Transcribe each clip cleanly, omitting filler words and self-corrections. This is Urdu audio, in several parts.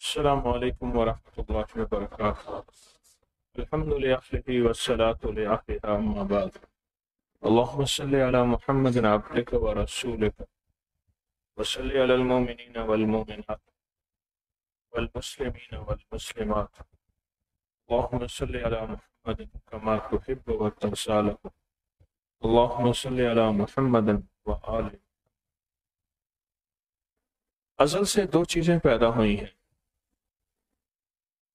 السلام علیکم ورحمۃ اللہ وبرکاتہ۔ الحمد للہ والصلاۃ للہ اما بعد۔ اللہم صلی علی محمد عبدک ورسولک وصلی علی المؤمنین والمؤمنات والمسلمین والمسلمات۔ اللہم صلی علی محمد کما تحب وترضی۔ اللہم صلی علی محمد وآل۔ ازل سے دو چیزیں پیدا ہوئی ہیں،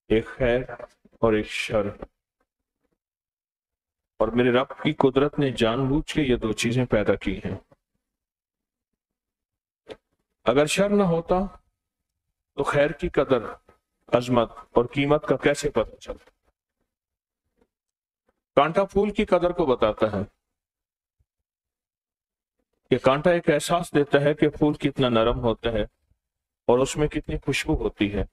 ایک خیر اور ایک شر، اور میرے رب کی قدرت نے جان بوجھ کے یہ دو چیزیں پیدا کی ہیں۔ اگر شر نہ ہوتا تو خیر کی قدر، عظمت اور قیمت کا کیسے پتہ چلتا؟ کانٹا پھول کی قدر کو بتاتا ہے کہ کانٹا ایک احساس دیتا ہے کہ پھول کتنا نرم ہوتا ہے اور اس میں کتنی خوشبو ہوتی ہے۔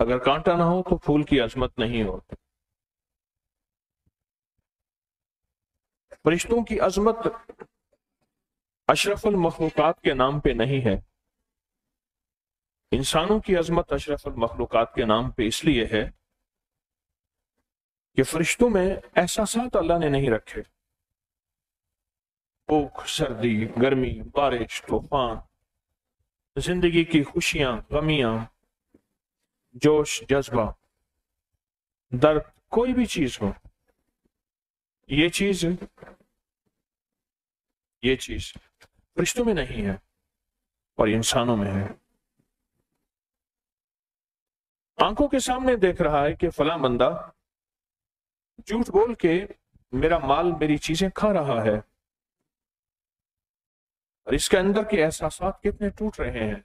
اگر کانٹا نہ ہو تو پھول کی عظمت نہیں ہوتی۔ فرشتوں کی عظمت اشرف المخلوقات کے نام پہ نہیں ہے، انسانوں کی عظمت اشرف المخلوقات کے نام پہ اس لیے ہے کہ فرشتوں میں احساسات اللہ نے نہیں رکھے۔ بھوک، سردی، گرمی، بارش، طوفان، زندگی کی خوشیاں، غمیاں، جوش، جذبہ، درد، کوئی بھی چیز ہو، یہ چیز فرشتوں میں نہیں ہے اور انسانوں میں ہے۔ آنکھوں کے سامنے دیکھ رہا ہے کہ فلاں بندہ جھوٹ بول کے میرا مال، میری چیزیں کھا رہا ہے، اور اس کے اندر کے احساسات کتنے ٹوٹ رہے ہیں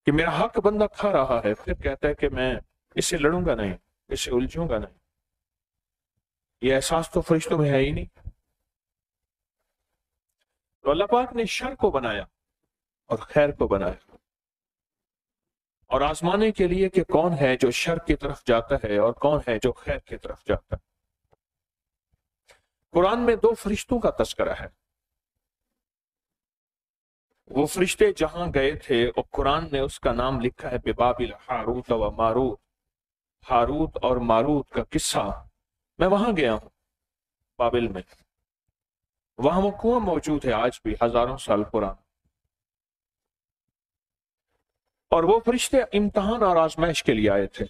کہ میرا حق بندہ کھا رہا ہے، پھر کہتا ہے کہ میں اس سے لڑوں گا نہیں، اس سے الجھوں گا نہیں۔ یہ احساس تو فرشتوں میں ہے ہی نہیں۔ تو اللہ پاک نے شر کو بنایا اور خیر کو بنایا، اور آزمانے کے لیے کہ کون ہے جو شر کی طرف جاتا ہے اور کون ہے جو خیر کی طرف جاتا ہے۔ قرآن میں دو فرشتوں کا تذکرہ ہے۔ وہ فرشتے جہاں گئے تھے اور قرآن نے اس کا نام لکھا ہے ببابل ہاروت و ماروت، ہاروت اور ماروت کا قصہ۔ میں وہاں گیا ہوں، بابل میں، وہاں وہ کنواں موجود ہے آج بھی، ہزاروں سال پرانا، اور وہ فرشتے امتحان اور آزمائش کے لیے آئے تھے۔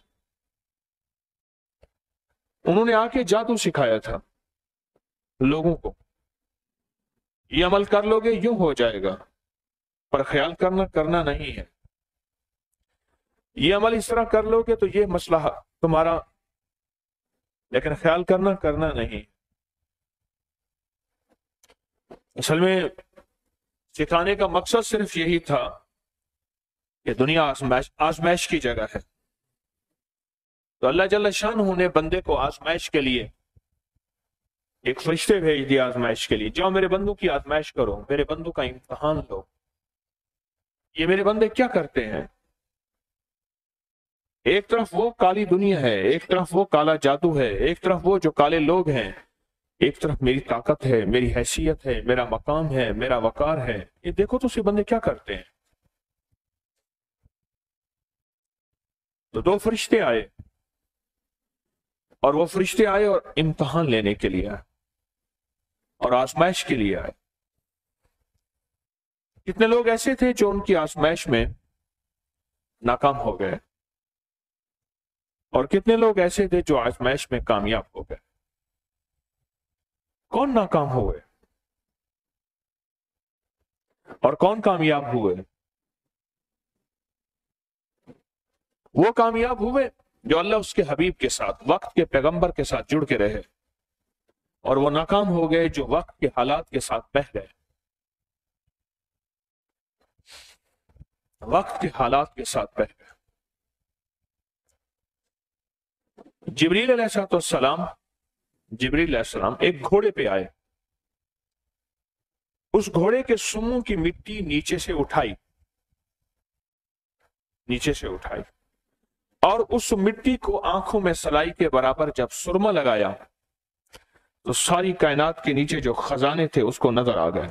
انہوں نے آ کے جادو سکھایا تھا لوگوں کو، یہ عمل کر لو گے یوں ہو جائے گا، پر خیال کرنا نہیں ہے، یہ عمل اس طرح کر لو گے تو یہ مسئلہ تمہارا، لیکن خیال کرنا نہیں۔ اصل میں سکھانے کا مقصد صرف یہی تھا کہ دنیا آزمائش کی جگہ ہے، تو اللہ جل شانہ نے بندے کو آزمائش کے لیے ایک فرشتے بھیج دیا، آزمائش کے لیے، جاؤ میرے بندوں کی آزمائش کرو، میرے بندوں کا امتحان لو۔ یہ میرے بندے کیا کرتے ہیں؟ ایک طرف وہ کالی دنیا ہے، ایک طرف وہ کالا جادو ہے، ایک طرف وہ جو کالے لوگ ہیں، ایک طرف میری طاقت ہے، میری حیثیت ہے، میرا مقام ہے، میرا وقار ہے۔ یہ دیکھو تو یہ بندے کیا کرتے ہیں۔ تو دو فرشتے آئے، اور وہ فرشتے آئے اور امتحان لینے کے لیے آئے اور آزمائش کے لیے آئے۔ کتنے لوگ ایسے تھے جو ان کی آزمائش میں ناکام ہو گئے، اور کتنے لوگ ایسے تھے جو آزمائش میں کامیاب ہو گئے۔ کون ناکام ہوئے اور کون کامیاب ہوئے؟ وہ کامیاب ہوئے جو اللہ اس کے حبیب کے ساتھ، وقت کے پیغمبر کے ساتھ جڑ کے رہے، اور وہ ناکام ہو گئے جو وقت کے حالات کے ساتھ بہہ گئے، وقت کے حالات کے ساتھ بہہ گئے۔ جبریل علیہ السلام ایک گھوڑے پہ آئے، اس گھوڑے کے سموں کی مٹی نیچے سے اٹھائی، اور اس مٹی کو آنکھوں میں سلائی کے برابر جب سرما لگایا تو ساری کائنات کے نیچے جو خزانے تھے اس کو نظر آ گئے۔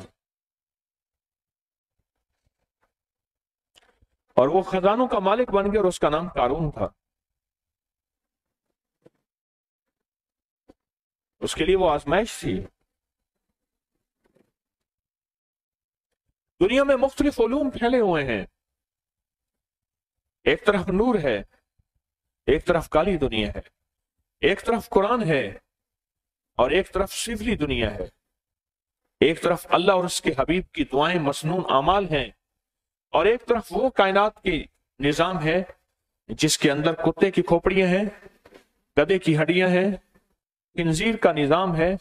اور وہ خزانوں کا مالک بن گیا اور اس کا نام قارون تھا. اس کے لیے وہ آزمائش تھی. دنیا میں مختلف علوم پھیلے ہوئے ہیں. ایک طرف نور ہے، ایک طرف کالی دنیا ہے. ایک طرف قرآن ہے اور ایک طرف سفلی دنیا ہے. ایک طرف اللہ اور اس کے حبیب کی دعائیں مسنون اعمال ہیں، اور ایک طرف وہ کائنات کی نظام ہے جس کے اندر کتے کی کھوپڑیاں ہیں، گدے کی ہڈیاں ہیں، خنزیر کا نظام ہے،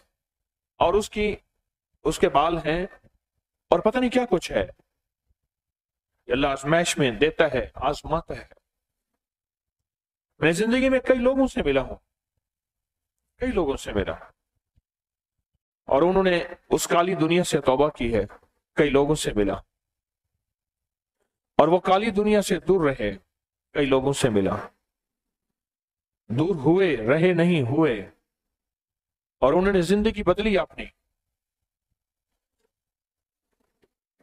اور اس کے بال ہیں، اور پتہ نہیں کیا کچھ ہے. اللہ آزمائش میں دیتا ہے، آزماتا ہے. میں زندگی میں کئی لوگوں سے ملا ہوں، کئی لوگوں سے ملا، اور انہوں نے اس کالی دنیا سے توبہ کی ہے. کئی لوگوں سے ملا اور وہ کالی دنیا سے دور رہے. کئی لوگوں سے ملا، دور ہوئے، رہے نہیں ہوئے، اور انہوں نے زندگی بدلی اپنی.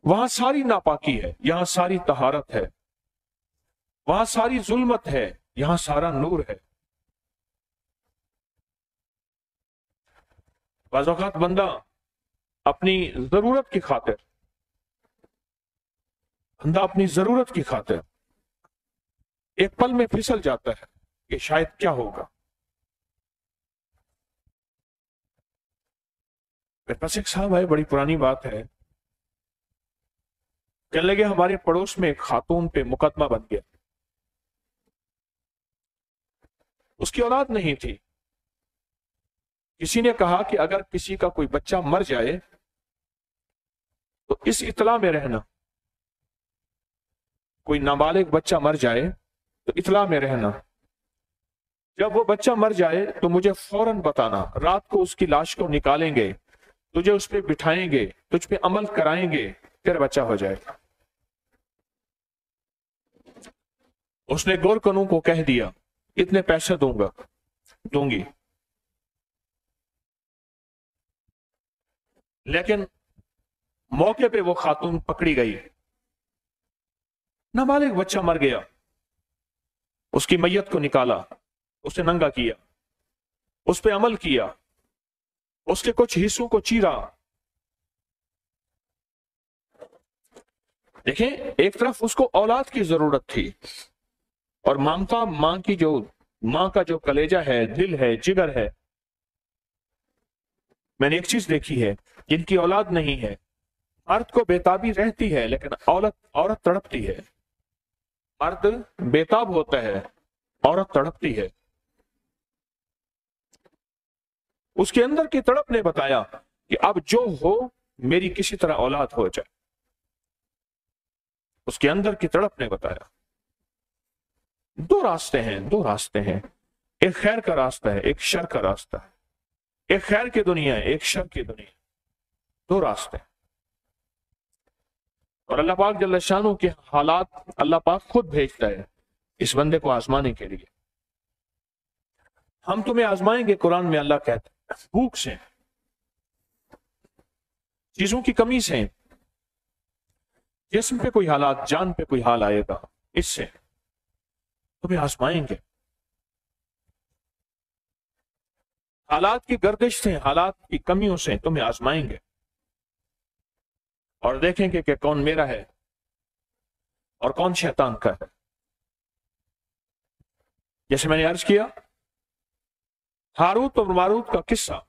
وہاں ساری ناپاکی ہے، یہاں ساری طہارت ہے. وہاں ساری ظلمت ہے، یہاں سارا نور ہے. بعض اوقات بندہ اپنی ضرورت کی خاطر ایک پل میں پھسل جاتا ہے کہ شاید کیا ہوگا. میرے پاس ایک صاحب ہے، بڑی پرانی بات ہے. کہنے لگے ہمارے پڑوس میں ایک خاتون پہ مقدمہ بن گیا. اس کی اولاد نہیں تھی. کسی نے کہا کہ اگر کسی کا کوئی بچہ مر جائے تو اس اطلاع میں رہنا. کوئی نابالغ بچہ مر جائے تو اطلاع میں رہنا. جب وہ بچہ مر جائے تو مجھے فوراً بتانا. رات کو اس کی لاش کو نکالیں گے، تجھے اس پہ بٹھائیں گے، تجھ پہ عمل کرائیں گے، پھر بچہ ہو جائے گا. اس نے گورکنوں کو کہہ دیا اتنے پیسے دوں گی. لیکن موقع پہ وہ خاتون پکڑی گئی. نابالغ بچہ مر گیا. اس کی میت کو نکالا، اسے ننگا کیا، اس پہ عمل کیا، اس کے کچھ حصوں کو چیرا. دیکھیں، ایک طرف اس کو اولاد کی ضرورت تھی، اور ماں کا جو کلیجہ ہے، دل ہے، جگر ہے. میں نے ایک چیز دیکھی ہے، جن کی اولاد نہیں ہے، مرد کو بےتابی رہتی ہے لیکن عورت تڑپتی ہے. مرد بےتاب ہوتا ہے، عورت تڑپتی ہے. اس کے اندر کی تڑپ نے بتایا کہ اب جو ہو میری کسی طرح اولاد ہو جائے. اس کے اندر کی تڑپ نے بتایا. دو راستے ہیں. ایک خیر کا راستہ ہے، ایک شر کا راستہ ہے. ایک خیر کی دنیا ہے، ایک شر کی دنیا ہے. دو راستے ہیں. اور اللہ پاک جل شانہ کے حالات اللہ پاک خود بھیجتا ہے اس بندے کو آزمانے کے لیے. ہم تمہیں آزمائیں گے، قرآن میں اللہ کہتا ہے، بھوک سے، چیزوں کی کمی سے، جسم پہ کوئی حالات، جان پہ کوئی حال آئے گا، اس سے تمہیں آزمائیں گے. حالات کی گردش سے، حالات کی کمیوں سے تمہیں آزمائیں گے، اور دیکھیں گے کہ کون میرا ہے اور کون شیطان کا ہے. جیسے میں نے عرض کیا، ہاروت اور ماروت کا قصہ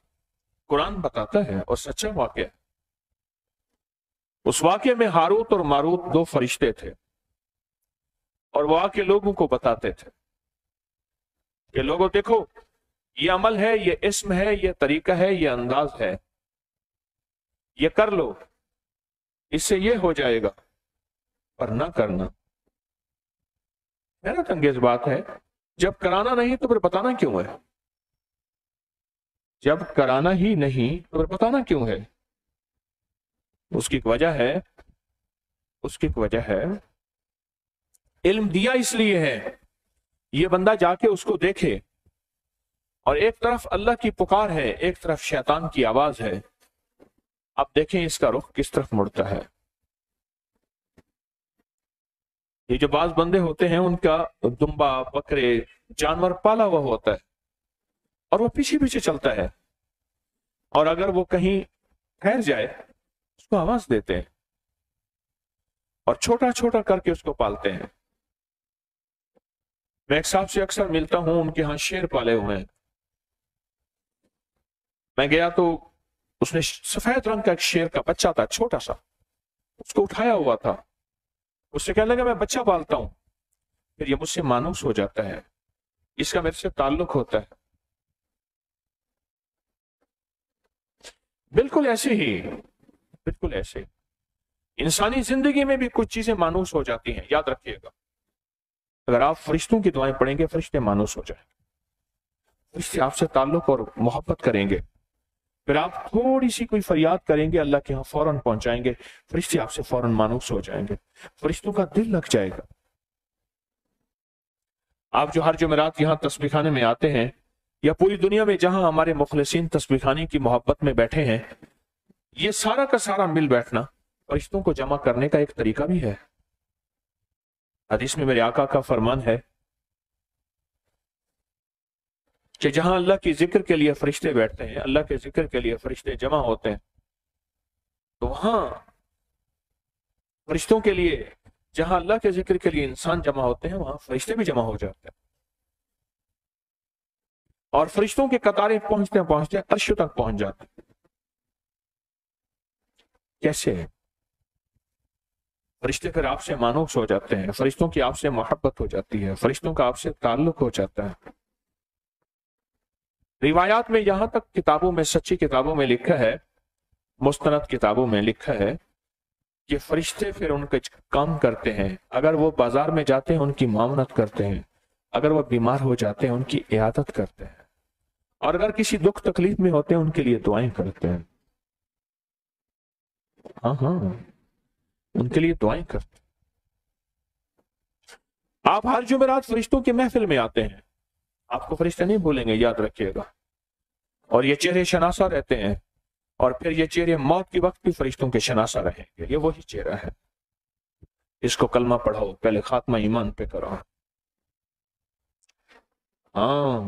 قرآن بتاتا ہے اور سچا واقعہ ہے. اس واقعے میں ہاروت اور ماروت دو فرشتے تھے، اور وہ آ کے لوگوں کو بتاتے تھے کہ لوگوں دیکھو، یہ عمل ہے، یہ اسم ہے، یہ طریقہ ہے، یہ انداز ہے، یہ کر لو، اس سے یہ ہو جائے گا، پر نہ کرنا. حیرت انگیز بات ہے، جب کرانا نہیں تو پھر بتانا کیوں ہے؟ جب کرانا ہی نہیں تو پھر بتانا کیوں ہے؟ اس کی ایک وجہ ہے. علم دیا اس لیے ہے یہ بندہ جا کے اس کو دیکھے، اور ایک طرف اللہ کی پکار ہے، ایک طرف شیطان کی آواز ہے. اب دیکھیں اس کا رخ کس طرف مڑتا ہے. یہ جو بعض بندے ہوتے ہیں ان کا دمبا بکرے جانور پالا ہوا ہوتا ہے اور وہ پیچھے پیچھے چلتا ہے، اور اگر وہ کہیں ٹھہر جائے اس کو آواز دیتے ہیں اور چھوٹا چھوٹا کر کے اس کو پالتے ہیں۔ میں ایک صاحب سے اکثر ملتا ہوں، ان کے ہاں شیر پالے ہوئے ہیں۔ میں گیا تو اس نے سفید رنگ کا ایک شیر کا بچہ تھا چھوٹا سا، اس کو اٹھایا ہوا تھا، اس سے کہنے لگا میں بچہ پالتا ہوں، پھر یہ مجھ سے مانوس ہو جاتا ہے، اس کا میرے سے تعلق ہوتا ہے۔ بالکل ایسے ہی، بالکل ایسے انسانی زندگی میں بھی کچھ چیزیں مانوس ہو جاتی ہیں۔ یاد رکھیے گا، اگر آپ فرشتوں کی دعائیں پڑھیں گے فرشتے مانوس ہو جائیں گے، فرشتے آپ سے تعلق اور محبت کریں گے۔ پھر آپ تھوڑی سی کوئی فریاد کریں گے اللہ کے ہاں فوراً پہنچائیں گے، فرشتے آپ سے فوراً مانوس ہو جائیں گے، فرشتوں کا دل لگ جائے گا۔ آپ جو ہر جمعرات یہاں تسبیح خانے میں آتے ہیں یا پوری دنیا میں جہاں ہمارے مخلصین تسبیح خانے کی محبت میں بیٹھے ہیں، یہ سارا کا سارا مل بیٹھنا فرشتوں کو جمع کرنے کا ایک طریقہ بھی ہے۔ حدیث میں میرے آقا کا فرمان ہے کہ جہاں اللہ کی ذکر کے لیے فرشتے بیٹھتے ہیں، اللہ کے ذکر کے لیے فرشتے جمع ہوتے ہیں، تو وہاں فرشتوں کے لیے، جہاں اللہ کے ذکر کے لیے انسان جمع ہوتے ہیں وہاں فرشتے بھی جمع ہو جاتے ہیں، اور فرشتوں کے قطاریں پہنچتے پہنچتے عرش تک پہنچ جاتے ہیں۔ کیسے؟ فرشتے پھر آپ سے مانوس ہو جاتے ہیں، فرشتوں کی آپ سے محبت ہو جاتی ہے، فرشتوں کا آپ سے تعلق ہو جاتا ہے۔ روایات میں یہاں تک کتابوں میں، سچی کتابوں میں لکھا ہے، مستند کتابوں میں لکھا ہے کہ فرشتے پھر ان کے کام کرتے ہیں، اگر وہ بازار میں جاتے ہیں ان کی معاونت کرتے ہیں، اگر وہ بیمار ہو جاتے ہیں ان کی عیادت کرتے ہیں، اور اگر کسی دکھ تکلیف میں ہوتے ہیں ان کے لیے دعائیں کرتے ہیں۔ ہاں ہاں، ان کے لیے دعائیں کرتے ہیں۔ آپ ہر جمعرات فرشتوں کی محفل میں آتے ہیں، آپ کو فرشتے نہیں بھولیں گے، یاد رکھیے گا، اور یہ چہرے شناسا رہتے ہیں، اور پھر یہ چہرے موت کے وقت بھی فرشتوں کے شناسا رہیں گے۔ یہ وہی چہرہ ہے، اس کو کلمہ پڑھو، پہلے خاتمہ ایمان پہ کرو۔ ہاں،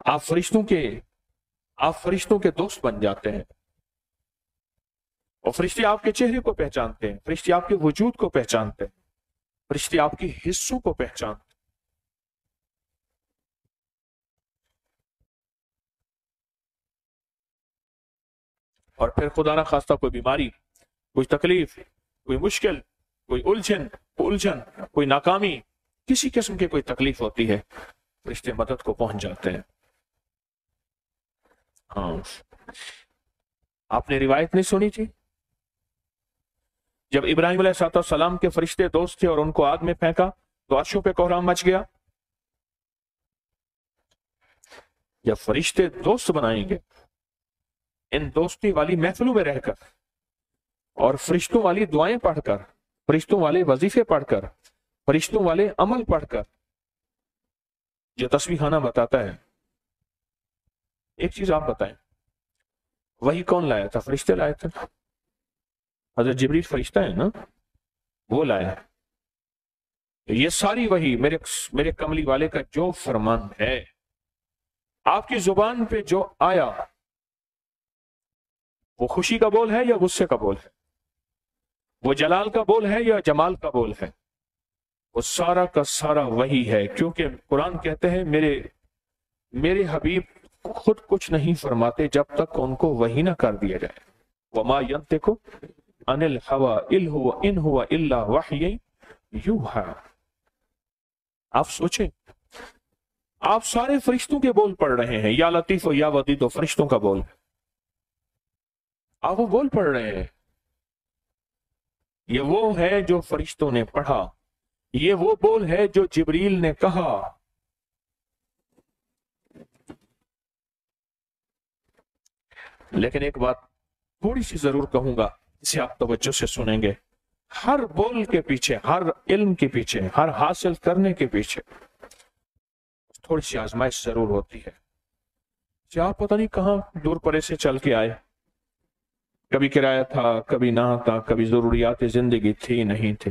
آپ فرشتوں کے دوست بن جاتے ہیں، اور فرشتے آپ کے چہرے کو پہچانتے ہیں، فرشتے آپ کے وجود کو پہچانتے ہیں، فرشتے آپ کے حصوں کو پہچانتے ہیں۔ اور پھر خدا نہ خواستہ کوئی بیماری، کوئی تکلیف، کوئی مشکل، کوئی الجھن، کوئی ناکامی، کسی قسم کی کوئی تکلیف ہوتی ہے، فرشتے مدد کو پہنچ جاتے ہیں۔ ہاں، آپ نے روایت نہیں سنی تھی جب ابراہیم علیہ السلام کے فرشتے دوست تھے اور ان کو آگ میں پھینکا تو عرشوں پہ کوہرام مچ گیا؟ جب فرشتے دوست بنائیں گے، ان دوستی والی محفلوں میں رہ کر اور فرشتوں والی دعائیں پڑھ کر، فرشتوں والے وظیفے پڑھ کر، فرشتوں والے عمل پڑھ کر، جو تسبیح خانہ بتاتا ہے۔ ایک چیز آپ بتائیں، وہی کون لایا تھا؟ فرشتے لائے تھے، حضرت جبریل فرشتہ ہے نا، وہ لایا۔ یہ ساری وہی میرے کملی والے کا جو فرمان ہے، آپ کی زبان پہ جو آیا وہ خوشی کا بول ہے یا غصے کا بول ہے، وہ جلال کا بول ہے یا جمال کا بول ہے، وہ سارا کا سارا وہی ہے، کیونکہ قرآن کہتے ہیں میرے حبیب خود کچھ نہیں فرماتے جب تک ان کو وحی نہ کر دیا جائے۔ وَمَا يَنْطِقُ عَنِ الْهَوَىٰ إِنْ هُوَ إِلَّا وَحْيٌ يُوحَىٰ۔ آپ سوچیں، آپ سارے فرشتوں کے بول پڑھ رہے ہیں، یا لطیف و یا ودید و فرشتوں کا بول ہے، آپ وہ بول پڑھ رہے ہیں۔ یہ وہ ہے جو فرشتوں نے پڑھا، یہ وہ بول ہے جو جبریل نے کہا۔ لیکن ایک بات تھوڑی سی ضرور کہوں گا، اسے آپ توجہ سے سنیں گے، ہر بول کے پیچھے، ہر علم کے پیچھے، ہر حاصل کرنے کے پیچھے تھوڑی سی آزمائش ضرور ہوتی ہے۔ کہ آپ پتہ نہیں کہاں دور پرے سے چل کے آئے، کبھی کرایہ تھا، کبھی نہ تھا، کبھی ضروریات زندگی تھی نہیں تھی،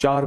4,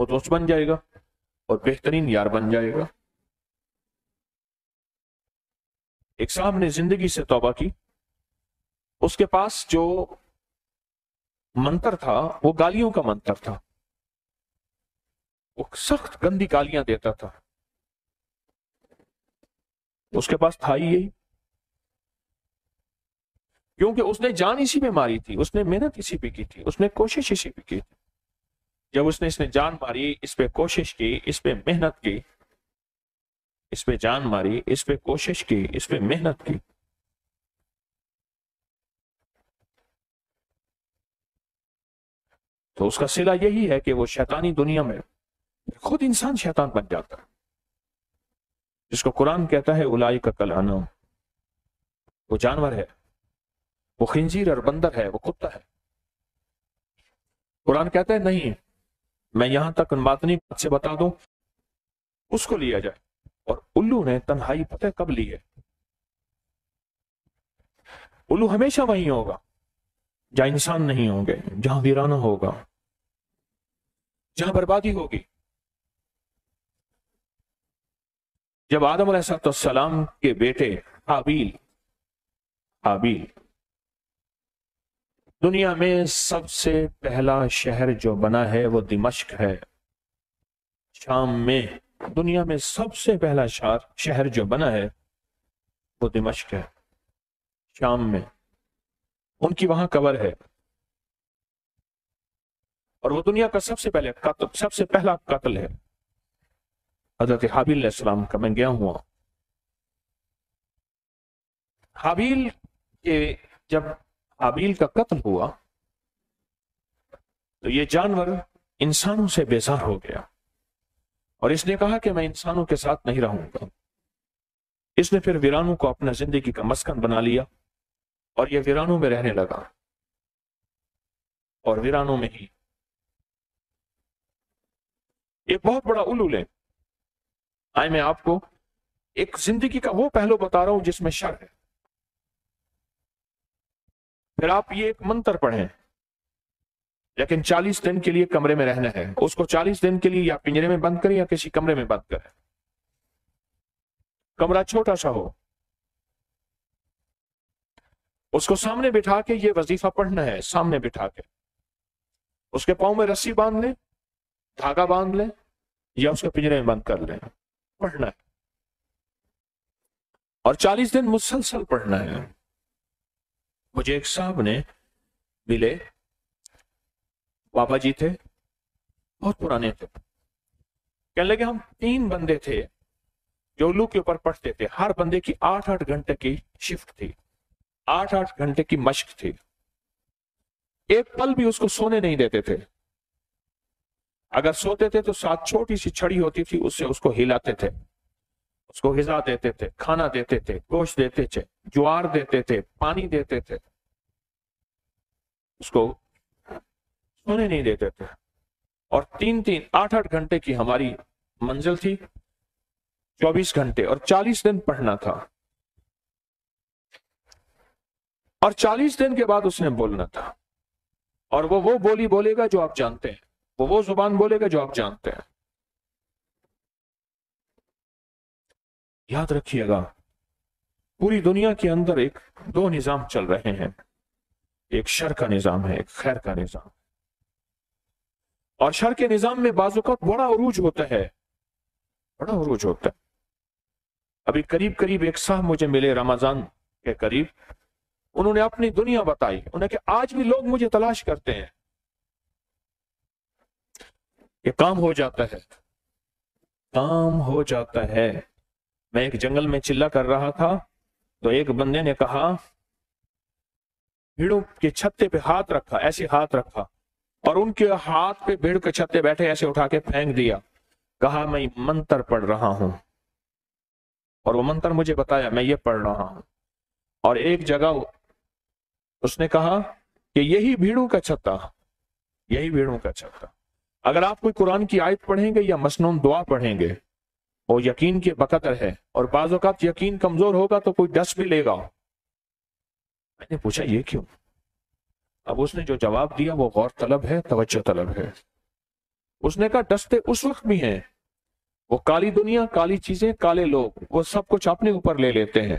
وہ دوست بن جائے گا اور بہترین یار بن جائے گا۔ ایک صاحب نے زندگی سے توبہ کی، اس کے پاس جو منتر تھا وہ گالیوں کا منتر تھا، وہ سخت گندی گالیاں دیتا تھا، اس کے پاس تھا ہی یہی، کیونکہ اس نے جان اسی پہ ماری تھی، اس نے محنت اسی پہ کی تھی، اس نے کوشش اسی پہ کی تھی۔ جب اس نے جان ماری، اس پہ کوشش کی، اس پہ محنت کی، اس پہ جان ماری، اس پہ کوشش کی، اس پہ محنت کی، تو اس کا صلہ یہی ہے کہ وہ شیطانی دنیا میں خود انسان شیطان بن جاتا ہے، جس کو قرآن کہتا ہے اولئک کالانعام، وہ جانور ہے، وہ خنزیر اور بندر ہے، وہ کتا ہے۔ قرآن کہتا ہے نہیں، میں یہاں تک باطنی بات سے بتا دوں، اس کو لیا جائے۔ اور الو نے تنہائی پتہ ہے کب لی ہے؟ الو ہمیشہ وہیں ہوگا جہاں انسان نہیں ہوں گے، جہاں ویرانہ ہوگا، جہاں بربادی ہوگی۔ جب آدم علیہ السلام کے بیٹے حابیل دنیا میں سب سے پہلا شہر جو بنا ہے وہ دمشق ہے، شام میں دنیا میں سب سے پہلا شہر جو بنا ہے وہ دمشق ہے، شام میں، ان کی وہاں قبر ہے، اور وہ دنیا کا سب سے پہلا قتل ہے حضرت حابیل علیہ السلام کا۔ میں گیا ہوا حابیل کے، جب حابیل کا قتل ہوا تو یہ جانور انسانوں سے بیزار ہو گیا، اور اس نے کہا کہ میں انسانوں کے ساتھ نہیں رہوں گا۔ اس نے پھر ویرانوں کو اپنا زندگی کا مسکن بنا لیا، اور یہ ویرانوں میں رہنے لگا، اور ویرانوں میں ہی ایک بہت بڑا الو لیں۔ آئے میں آپ کو ایک زندگی کا وہ پہلو بتا رہا ہوں جس میں شر ہے، پھر آپ یہ ایک منتر پڑھیں، لیکن 40 دن کے لیے کمرے میں رہنا ہے، اس کو 40 دن کے لیے یا پنجرے میں بند کریں یا کسی کمرے میں بند کریں، کمرہ چھوٹا سا ہو، اس کو سامنے بٹھا کے یہ وظیفہ پڑھنا ہے، سامنے بٹھا کے اس کے پاؤں میں رسی باندھ لیں، دھاگا باندھ لیں، یا اس کو پنجرے میں بند کر لیں، پڑھنا ہے، اور 40 دن مسلسل پڑھنا ہے۔ مجھے ایک صاحب نے ملے، بابا جی تھے، بہت پرانے تھے، کہنے لگے ہم 3 بندے تھے جو الو کے اوپر پڑھتے تھے، ہر بندے کی 8-8 گھنٹے کی شفٹ تھی، 8-8 گھنٹے کی مشق تھی، ایک پل بھی اس کو سونے نہیں دیتے تھے، اگر سوتے تھے تو ساتھ چھوٹی سی چھڑی ہوتی تھی، اس سے اس کو ہلاتے تھے، اس کو غذا دیتے تھے، کھانا دیتے تھے، گوشت دیتے تھے، جوار دیتے تھے، پانی دیتے تھے، اس کو سونے نہیں دیتے تھے، اور 8-8 گھنٹے کی ہماری منزل تھی، 24 گھنٹے، اور 40 دن پڑھنا تھا، اور 40 دن کے بعد اس نے بولنا تھا، اور وہ بولی بولے گا جو آپ جانتے ہیں، وہ زبان بولے گا جو آپ جانتے ہیں۔ یاد رکھیے گا، پوری دنیا کے اندر 2 نظام چل رہے ہیں، ایک شر کا نظام ہے، ایک خیر کا نظام، اور شر کے نظام میں بعض اوقات بڑا عروج ہوتا ہے، بڑا عروج ہوتا ہے۔ ابھی قریب ایک صاحب مجھے ملے رمضان کے قریب، انہوں نے اپنی دنیا بتائی، انہوں نے کہ آج بھی لوگ مجھے تلاش کرتے ہیں، یہ کام ہو جاتا ہے، کام ہو جاتا ہے۔ میں ایک جنگل میں چلا کر رہا تھا تو ایک بندے نے کہا، بھیڑوں کے چھتے پہ ہاتھ رکھا، ایسے ہاتھ رکھا، اور ان کے ہاتھ پہ بھیڑ کے چھتے بیٹھے ایسے اٹھا کے پھینک دیا، کہا میں منتر پڑھ رہا ہوں، اور وہ منتر مجھے بتایا، میں یہ پڑھ رہا ہوں، اور ایک جگہ اس نے کہا کہ یہی بھیڑوں کا چھتا، یہی بھیڑوں کا چھتا۔ اگر آپ کوئی قرآن کی آیت پڑھیں گے یا مسنون دعا پڑھیں گے، وہ یقین کے بقدر ہے، اور بعض اوقات یقین کمزور ہوگا تو کوئی ڈس بھی لے گا۔ میں نے پوچھا یہ کیوں؟ اب اس نے جو جواب دیا وہ غور طلب ہے، توجہ طلب ہے۔ اس نے کہا ڈستے اس وقت بھی ہیں، وہ کالی دنیا، کالی چیزیں، کالے لوگ، وہ سب کچھ اپنے اوپر لے لیتے ہیں،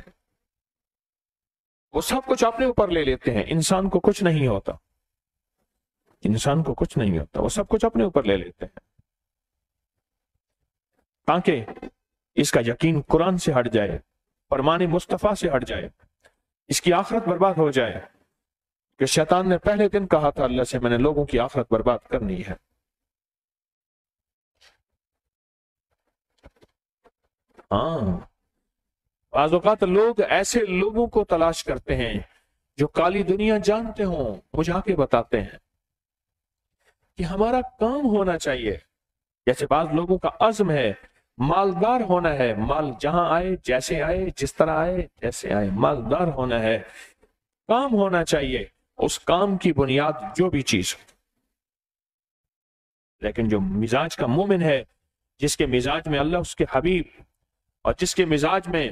وہ سب کچھ اپنے اوپر لے لیتے ہیں، انسان کو کچھ نہیں ہوتا، انسان کو کچھ نہیں ہوتا، وہ سب کچھ اپنے اوپر لے لیتے ہیں، تاکہ اس کا یقین قرآن سے ہٹ جائے، فرمان مصطفیٰ سے ہٹ جائے، اس کی آخرت برباد ہو جائے، کہ شیطان نے پہلے دن کہا تھا اللہ سے میں نے لوگوں کی آخرت برباد کرنی ہے۔ ہاں، بعض اوقات لوگ ایسے لوگوں کو تلاش کرتے ہیں جو کالی دنیا جانتے ہوں، مجھے آ کے بتاتے ہیں کہ ہمارا کام ہونا چاہیے، جیسے بعض لوگوں کا عزم ہے مالدار ہونا ہے، مال جہاں آئے، جیسے آئے، جس طرح آئے، جیسے آئے، مالدار ہونا ہے، کام ہونا چاہیے، اس کام کی بنیاد جو بھی چیز ہو۔ لیکن جو مزاج کا مومن ہے، جس کے مزاج میں اللہ، اس کے حبیب، اور جس کے مزاج میں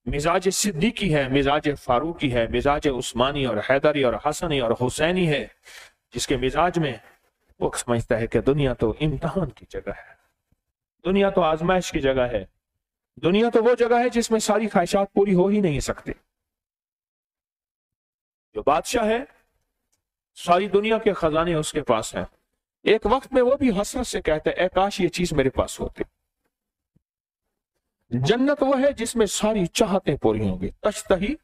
مزاج صدیقی ہے، مزاج فاروقی ہے، مزاج عثمانی اور حیدری اور حسنی اور حسینی ہے، جس کے مزاج میں وہ سمجھتا ہے کہ دنیا تو امتحان کی جگہ ہے، دنیا تو آزمائش کی جگہ ہے، دنیا تو وہ جگہ ہے جس میں ساری خواہشات پوری ہو ہی نہیں سکتی۔ جو بادشاہ ہے ساری دنیا کے خزانے اس کے پاس ہیں، ایک وقت میں وہ بھی حسرت سے کہتے اے کاش یہ چیز میرے پاس ہوتی۔ جنت وہ ہے جس میں ساری چاہتیں پوری ہوں گی، تشتہی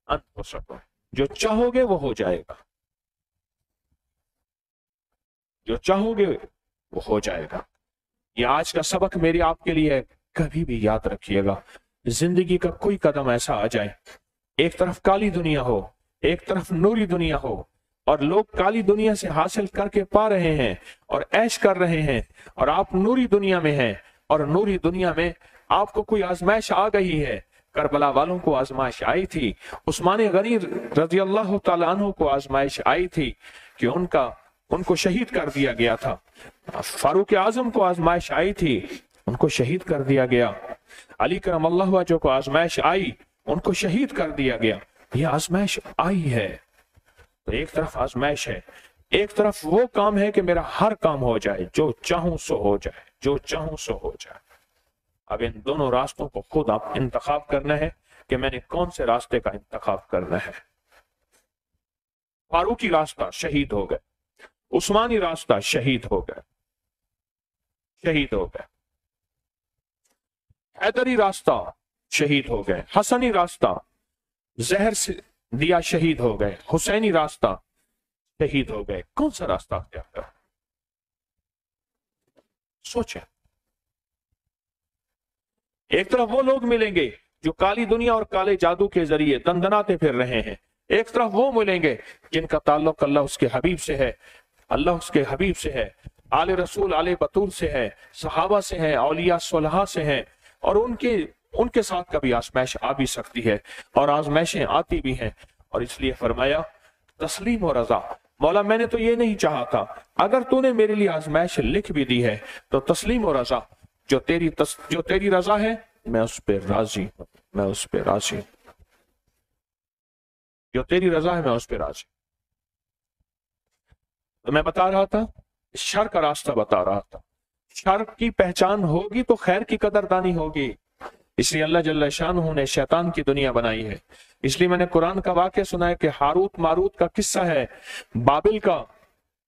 انفسکم، جو چاہو گے وہ ہو جائے گا، جو چاہو گے وہ ہو جائے گا۔ یہ آج کا سبق میری آپ کے لیے کبھی بھی یاد رکھیے گا، زندگی کا کوئی قدم ایسا آ جائے، ایک طرف کالی دنیا ہو، ایک طرف نوری دنیا ہو، اور لوگ کالی دنیا سے حاصل کر کے پا رہے ہیں اور عیش کر رہے ہیں، اور آپ نوری دنیا میں ہیں، اور نوری دنیا میں آپ کو کوئی آزمائش آ گئی ہے۔ کربلا والوں کو آزمائش آئی تھی، عثمان غنی رضی اللہ تعالیٰ عنہ کو آزمائش آئی تھی کہ ان کو شہید کر دیا گیا تھا، فاروق اعظم کو آزمائش آئی تھی، ان کو شہید کر دیا گیا، علی کرم اللہ وجہ کو آزمائش آئی، ان کو شہید کر دیا گیا۔ یہ آزمائش آئی ہے، تو ایک طرف آزمائش ہے، ایک طرف وہ کام ہے کہ میرا ہر کام ہو جائے، جو چاہوں سو ہو جائے، جو چاہوں سو ہو جائے۔ اب ان دونوں راستوں کو خود آپ انتخاب کرنا ہے کہ میں نے کون سے راستے کا انتخاب کرنا ہے۔ فاروقی راستہ شہید ہو گئے، عثمانی راستہ شہید ہو گئے، شہید ہو گئے، حیدری راستہ شہید ہو گئے، حسنی راستہ زہر سے دیا شہید ہو گئے، حسینی راستہ شہید ہو گئے۔ کون سا راستہ اختیار کریں؟ سوچیں۔ ایک طرف وہ لوگ ملیں گے جو کالی دنیا اور کالے جادو کے ذریعے دندناتے پھر رہے ہیں، ایک طرف وہ ملیں گے جن کا تعلق اللہ اس کے حبیب سے ہے، اللہ اس کے حبیب سے ہے، آل رسول آل بطول سے ہے، صحابہ سے ہے، اولیاء صلحاء سے ہے، اور ان کے ساتھ کبھی آزمائش آ بھی سکتی ہے، اور آزمائشیں آتی بھی ہیں، اور اس لیے فرمایا تسلیم و رضا، مولا میں نے تو یہ نہیں چاہا تھا، اگر تو نے میرے لیے آزمائش لکھ بھی دی ہے تو تسلیم و رضا، جو تیری رضا ہے میں اس پہ راضی ہوں، میں اس پہ راضی ہوں، جو تیری رضا ہے میں اس پہ راضی ہوں۔ تو میں بتا رہا تھا، شر کا راستہ بتا رہا تھا، شر کی پہچان ہوگی تو خیر کی قدردانی ہوگی، اس لیے اللہ جل شانہ نے شیطان کی دنیا بنائی ہے۔ اس لیے میں نے قرآن کا واقعہ سنا ہے کہ ہاروت ماروت کا قصہ ہے بابل کا،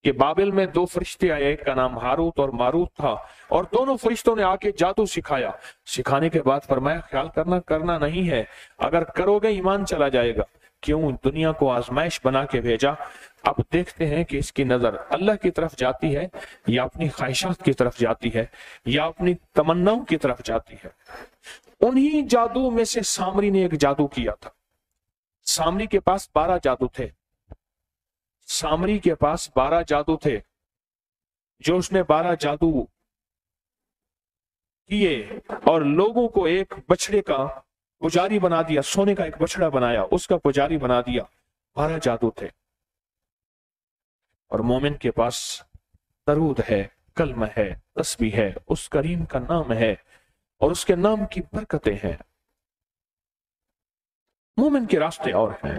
کہ بابل میں دو فرشتے آئے، ایک کا نام ہاروت اور ماروت تھا، اور دونوں فرشتوں نے آ کے جادو سکھایا، سکھانے کے بعد فرمایا خیال کرنا نہیں ہے، اگر کرو گے ایمان چلا جائے گا، کیوں دنیا کو آزمائش بنا کے بھیجا۔ اب دیکھتے ہیں کہ اس کی نظر اللہ کی طرف جاتی ہے یا اپنی خواہشات کی طرف جاتی ہے یا اپنی تمناؤں کی طرف جاتی ہے۔ انہی جادو میں سے سامری نے ایک جادو کیا تھا، سامری کے پاس 12 جادو تھے، سامری کے پاس 12 جادو تھے، جو اس نے 12 جادو کیے اور لوگوں کو ایک بچڑے کا پجاری بنا دیا، سونے کا ایک بچڑا بنایا، اس کا پجاری بنا دیا۔ 12 جادو تھے، اور مومن کے پاس درود ہے، کلمہ ہے، تسبیح ہے، اس کریم کا نام ہے اور اس کے نام کی برکتیں ہیں۔ مومن کے راستے اور ہیں،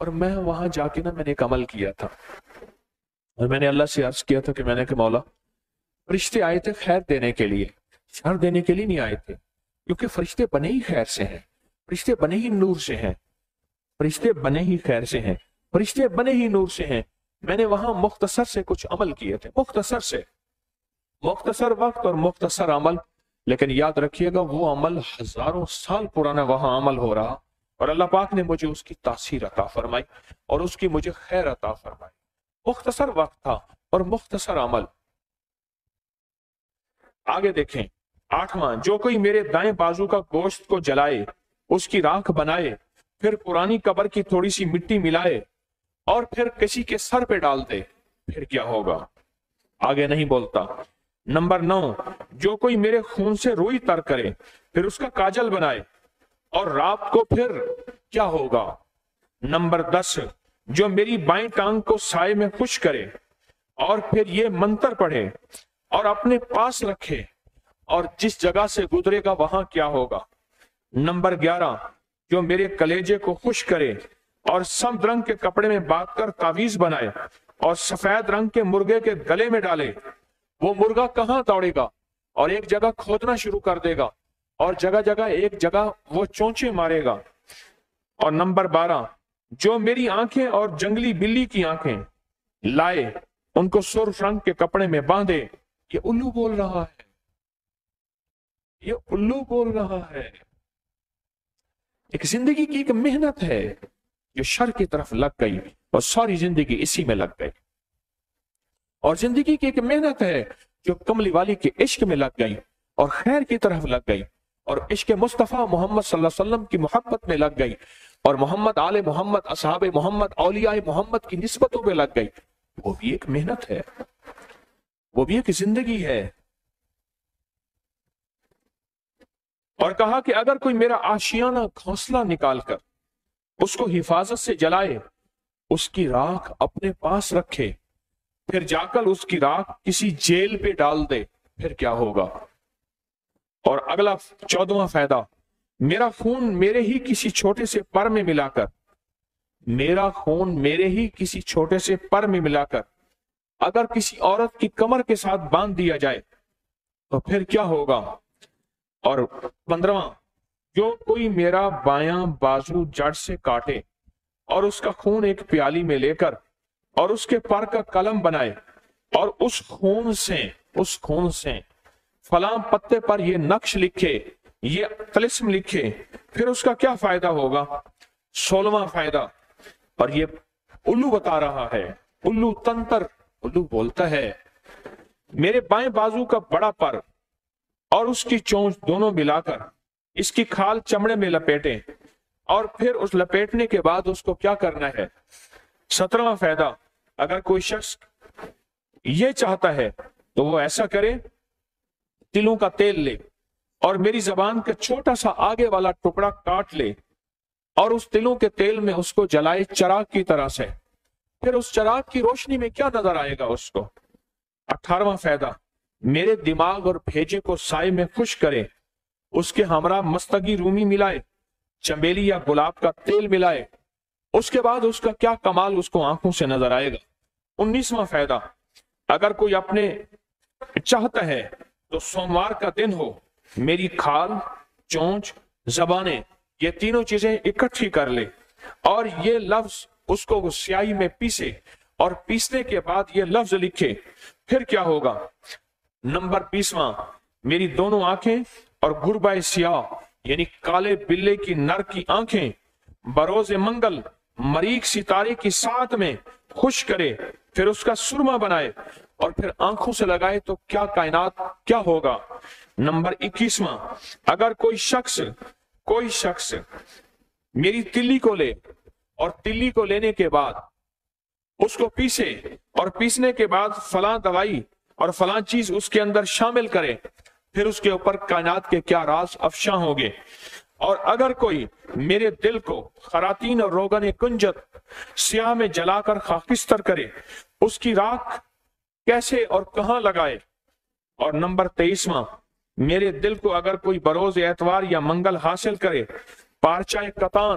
اور میں وہاں جا کے میں نے ایک عمل کیا تھا، اور میں نے اللہ سے عرض کیا تھا کہ میں نے کہ مولا فرشتے آئے تھے خیر دینے کے لیے، شر دینے کے لیے نہیں آئے تھے، کیونکہ فرشتے بنے ہی خیر سے ہیں، فرشتے بنے ہی نور سے ہیں، فرشتے بنے ہی خیر سے ہیں، فرشتے بنے ہی نور سے ہیں۔ میں نے وہاں مختصر سے کچھ عمل کیے تھے، مختصر سے، مختصر وقت اور مختصر عمل، لیکن یاد رکھیے گا وہ عمل ہزاروں سال پرانا وہاں عمل ہو رہا، اور اللہ پاک نے مجھے اس کی تاثیر عطا فرمائی اور اس کی مجھے خیر عطا فرمائی۔ مختصر وقت تھا اور مختصر عمل۔ آگے دیکھیں 8واں، جو کوئی میرے دائیں بازو کا گوشت کو جلائے، اس کی راکھ بنائے، پھر پرانی قبر کی تھوڑی سی مٹی ملائے اور پھر کسی کے سر پہ ڈال دے، پھر کیا ہوگا؟ آگے نہیں بولتا۔ نمبر 9، جو کوئی میرے خون سے روئی تر کرے، پھر اس کا کاجل بنائے اور رات کو پھر کیا ہوگا؟ نمبر 10، جو میری بائیں ٹانگ کو سائے میں خشک کرے اور پھر یہ منتر پڑھے اور اپنے پاس رکھے اور جس جگہ سے گزرے گا وہاں کیا ہوگا؟ نمبر 11، جو میرے کلیجے کو خشک کرے اور سمد رنگ کے کپڑے میں باندھ کر تعویذ بنائے اور سفید رنگ کے مرغے کے گلے میں ڈالے، وہ مرغا کہاں دوڑے گا اور ایک جگہ کھودنا شروع کر دے گا اور جگہ جگہ ایک جگہ وہ چونچے مارے گا۔ اور نمبر 12، جو میری آنکھیں اور جنگلی بلی کی آنکھیں لائے، ان کو سرخ رنگ کے کپڑے میں باندھے۔ یہ الو بول رہا ہے، یہ الو بول رہا ہے۔ ایک زندگی کی ایک محنت ہے جو شر کی طرف لگ گئی اور ساری زندگی اسی میں لگ گئی، اور زندگی کی ایک محنت ہے جو کملی والی کے عشق میں لگ گئی اور خیر کی طرف لگ گئی اور عشق مصطفیٰ محمد صلی اللہ علیہ وسلم کی محبت میں لگ گئی اور محمد آل محمد، اصحاب محمد، اولیاء محمد کی نسبتوں میں لگ گئی۔ وہ بھی ایک محنت ہے، وہ بھی ایک زندگی ہے۔ اور کہا کہ اگر کوئی میرا آشیانہ گھونسلہ نکال کر اس کو حفاظت سے جلائے، اس کی راکھ اپنے پاس رکھے، پھر جا کر اس کی راکھ کسی جیل پہ ڈال دے، پھر کیا ہوگا؟ اور اگلا 14واں فائدہ، میرا خون میرے ہی کسی چھوٹے سے پر میں ملا کر، میرا خون میرے ہی کسی چھوٹے سے پر میں ملا کر اگر کسی عورت کی کمر کے ساتھ باندھ دیا جائے تو پھر کیا ہوگا؟ اور 15واں، جو کوئی میرا بایاں بازو جڑ سے کاٹے اور اس کا خون ایک پیالی میں لے کر اور اس کے پر کا قلم بنائے اور اس خون سے فلاں پتے پر یہ نقش لکھے، یہ طلسم لکھے، پھر اس کا کیا فائدہ ہوگا؟ 16واں فائدہ، اور یہ الو بتا رہا ہے، الو تنتر، الو بولتا ہے، میرے بائیں بازو کا بڑا پر اور اس کی چونچ دونوں ملا کر اس کی کھال چمڑے میں لپیٹے اور پھر اس لپیٹنے کے بعد اس کو کیا کرنا ہے؟ 17واں فائدہ، اگر کوئی شخص یہ چاہتا ہے تو وہ ایسا کرے، تلوں کا تیل لے اور میری زبان کا چھوٹا سا آگے والا ٹکڑا کاٹ لے اور اس تلوں کے تیل میں اس کو جلائے چراغ کی طرح سے، پھر اس چراغ کی روشنی میں کیا نظر آئے گا اس کو؟ 18واں فائدہ، میرے دماغ اور بھیجے کو سائے میں خشک کرے، اس کے ہمراہ مستگی رومی ملائے، چمیلی یا گلاب کا تیل ملائے، اس کے بعد اس کا کیا کمال اس کو آنکھوں سے نظر آئے گا۔ 19واں فائدہ، اگر کوئی اپنے چاہتا ہے تو سوموار کا دن ہو، میری کھال، چونچ، زبانیں، یہ تینوں چیزیں اکٹھی کر لے اور یہ لفظ اس کو سیاہی میں پیسے اور پیسنے کے بعد یہ لفظ لکھے، پھر کیا ہوگا؟ نمبر 20واں، میری دونوں آنکھیں اور گربہ سیاہ یعنی کالے بلے کی نر کی آنکھیں بروز منگل مریخ ستارے کی ساتھ میں خشک کرے، پھر اس کا سرما بنائے اور پھر آنکھوں سے لگائے تو کیا کائنات کیا ہوگا؟ نمبر 21واں، اگر کوئی شخص میری تلی کو لے اور تلی کو لینے کے بعد اس کو پیسے اور پیسنے کے بعد فلاں دوائی اور فلاں چیز اس کے اندر شامل کرے، پھر اس کے اوپر کائنات کے کیا راز افشاں ہوں گے۔ اور اگر کوئی میرے دل کو خراطین اور روغن کنجت سیاہ میں جلا کر خاکستر کرے، اس کی راکھ کیسے اور کہاں لگائے؟ اور نمبر 23واں، میرے دل کو اگر کوئی بروز اتوار یا منگل حاصل کرے، پارچہ کتان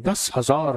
10,000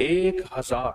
1000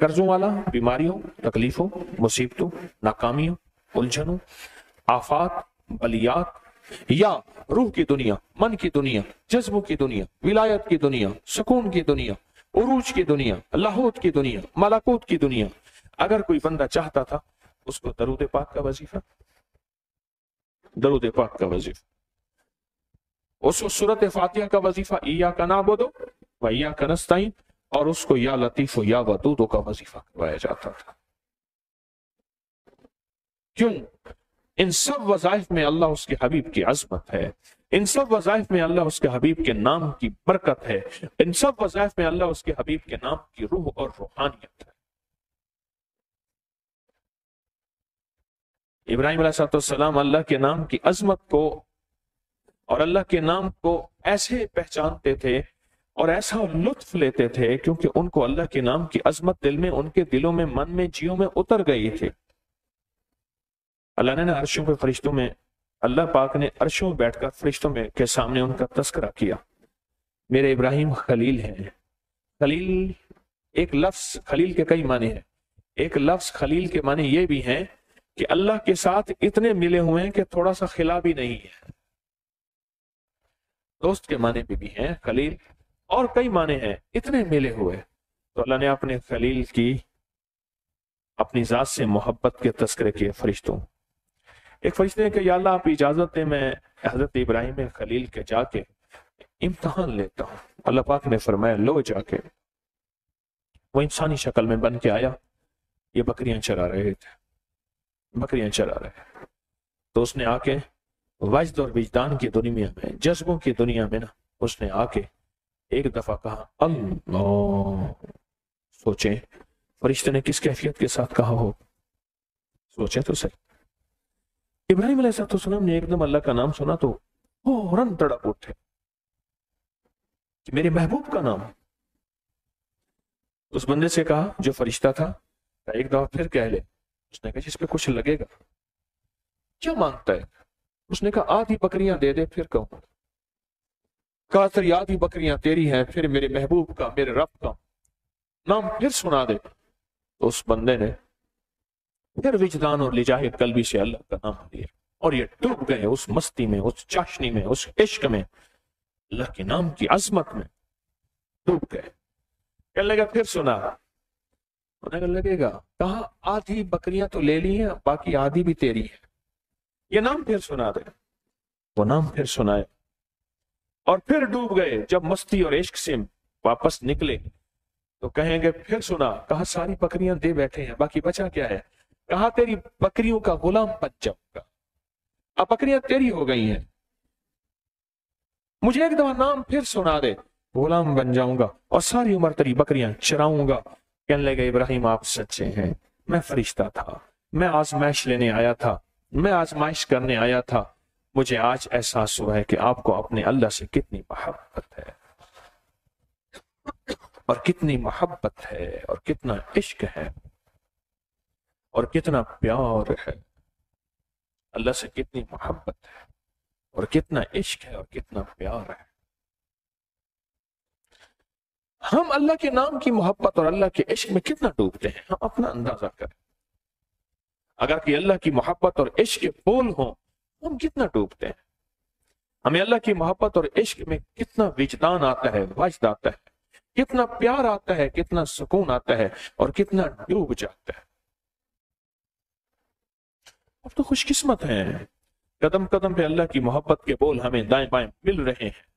قرضوں والا، بیماریوں، تکلیفوں، مصیبتوں، ناکامیوں، الجھنوں، آفات، بلیات، یا روح کی دنیا، من کی دنیا، جذبوں کی دنیا، ولایت کی دنیا، سکون کی دنیا، عروج کی دنیا، لاہوت کی دنیا، ملکوت کی دنیا. اگر کوئی بندہ چاہتا تھا اس کو درود پاک کا وظیفہ، درود پاک کا وظیفہ، اس کو سورۃ فاتحہ کا وظیفہ، ایاک نعبد و ایاک نستعین، اور اس کو یا لطیف و یا ودود کا وظیفہ کروایا جاتا تھا. کیوں؟ ان سب وظائف میں اللہ اس کے حبیب کی عظمت ہے، ان سب وظائف میں اللہ اس کے حبیب کے نام کی برکت ہے، ان سب وظائف میں اللہ اس کے حبیب کے نام کی روح اور روحانیت ہے. ابراہیم علیہ السلام اللہ کے نام کی عظمت کو اور اللہ کے نام کو ایسے پہچانتے تھے اور ایسا لطف لیتے تھے کیونکہ ان کو اللہ کے نام کی عظمت دل میں، ان کے دلوں میں، من میں، جیوں میں اتر گئی تھی. اللہ نے عرشوں پہ فرشتوں میں، اللہ پاک نے عرشوں میں بیٹھ کر فرشتوں میں کے سامنے ان کا تذکرہ کیا. میرے ابراہیم خلیل ہیں. خلیل ایک لفظ، خلیل کے کئی معنی ہیں. ایک لفظ خلیل کے معنی یہ بھی ہیں کہ اللہ کے ساتھ اتنے ملے ہوئے ہیں کہ تھوڑا سا خلا بھی نہیں ہے. دوست کے معنی بھی ہیں خلیل، اور کئی معنی ہیں اتنے ملے ہوئے. تو اللہ نے اپنے خلیل کی اپنی ذات سے محبت کے تذکرے کیے فرشتوں. ایک فرشتے نے کہ یا اللہ آپ اجازت دیں میں حضرت ابراہیم خلیل کے جا کے امتحان لیتا ہوں. اللہ پاک نے فرمایا لو جا کے. وہ انسانی شکل میں بن کے آیا. یہ بکریاں چرا رہے تھے، بکریاں چرا رہے. تو اس نے آ کے وجد اور وجدان کی دنیا میں، جذبوں کی دنیا میں نا، اس نے آ کے ایک دفعہ کہا اللہ. سوچیں فرشتے نے کس کیفیت کے ساتھ کہا ہو، سوچیں تو صحیح. ابراہیم علیہ السلام نے ایک دم اللہ کا نام سنا تو فوراً تڑپ اٹھے کہ میرے محبوب کا نام. اس بندے سے کہا جو فرشتہ تھا، ایک دفعہ پھر کہہ لے. اس نے کہا جس پہ کچھ لگے گا. کیا مانگتا ہے؟ اس نے کہا آدھی بکریاں دے دے پھر کہوں. کہا تیری آدھی بکریاں تیری ہیں، پھر میرے محبوب کا، میرے رب کا نام پھر سنا دے. تو اس بندے نے پھر وجدان اور لجاہ قلبی سے اللہ کا نام لیا اور یہ ڈوب گئے اس مستی میں، اس چاشنی میں، اس عشق میں، اللہ کے نام کی عظمت میں ڈوب گئے. کہنے لگا پھر سنا. انہیں لگے گا کہا آدھی بکریاں تو لے لی ہیں، باقی آدھی بھی تیری ہے. یہ نام پھر سنا دے. وہ نام پھر سنائے اور پھر ڈوب گئے. جب مستی اور عشق سے واپس نکلے تو کہیں گے پھر سنا. کہا ساری بکریاں دے بیٹھے ہیں، باقی بچا کیا ہے؟ کہا تیری بکریوں کا غلام بن جاؤں گا. اب بکریاں تیری ہو گئی ہیں، مجھے ایک دفعہ نام پھر سنا دے، غلام بن جاؤں گا اور ساری عمر تیری بکریاں چراؤں گا. کہنے لگے ابراہیم آپ سچے ہیں، میں فرشتہ تھا، میں آزمائش لینے آیا تھا، میں آزمائش کرنے آیا تھا. مجھے آج احساس ہوا ہے کہ آپ کو اپنے اللہ سے کتنی محبت ہے اور کتنی محبت ہے اور کتنا عشق ہے اور کتنا پیار ہے. اللہ سے کتنی محبت ہے اور کتنا عشق ہے اور کتنا پیار ہے. ہم اللہ کے نام کی محبت اور اللہ کے عشق میں کتنا ڈوبتے ہیں، ہم اپنا اندازہ کریں. اگر کہ اللہ کی محبت اور عشق کے پول ہوں، ہم کتنا ڈوبتے ہیں. ہمیں اللہ کی محبت اور عشق میں کتنا وجدان آتا ہے، وجد آتا ہے، کتنا پیار آتا ہے، کتنا سکون آتا ہے اور کتنا ڈوب جاتا ہے. اب تو خوش قسمت ہیں، قدم قدم پہ اللہ کی محبت کے بول ہمیں دائیں بائیں مل رہے ہیں.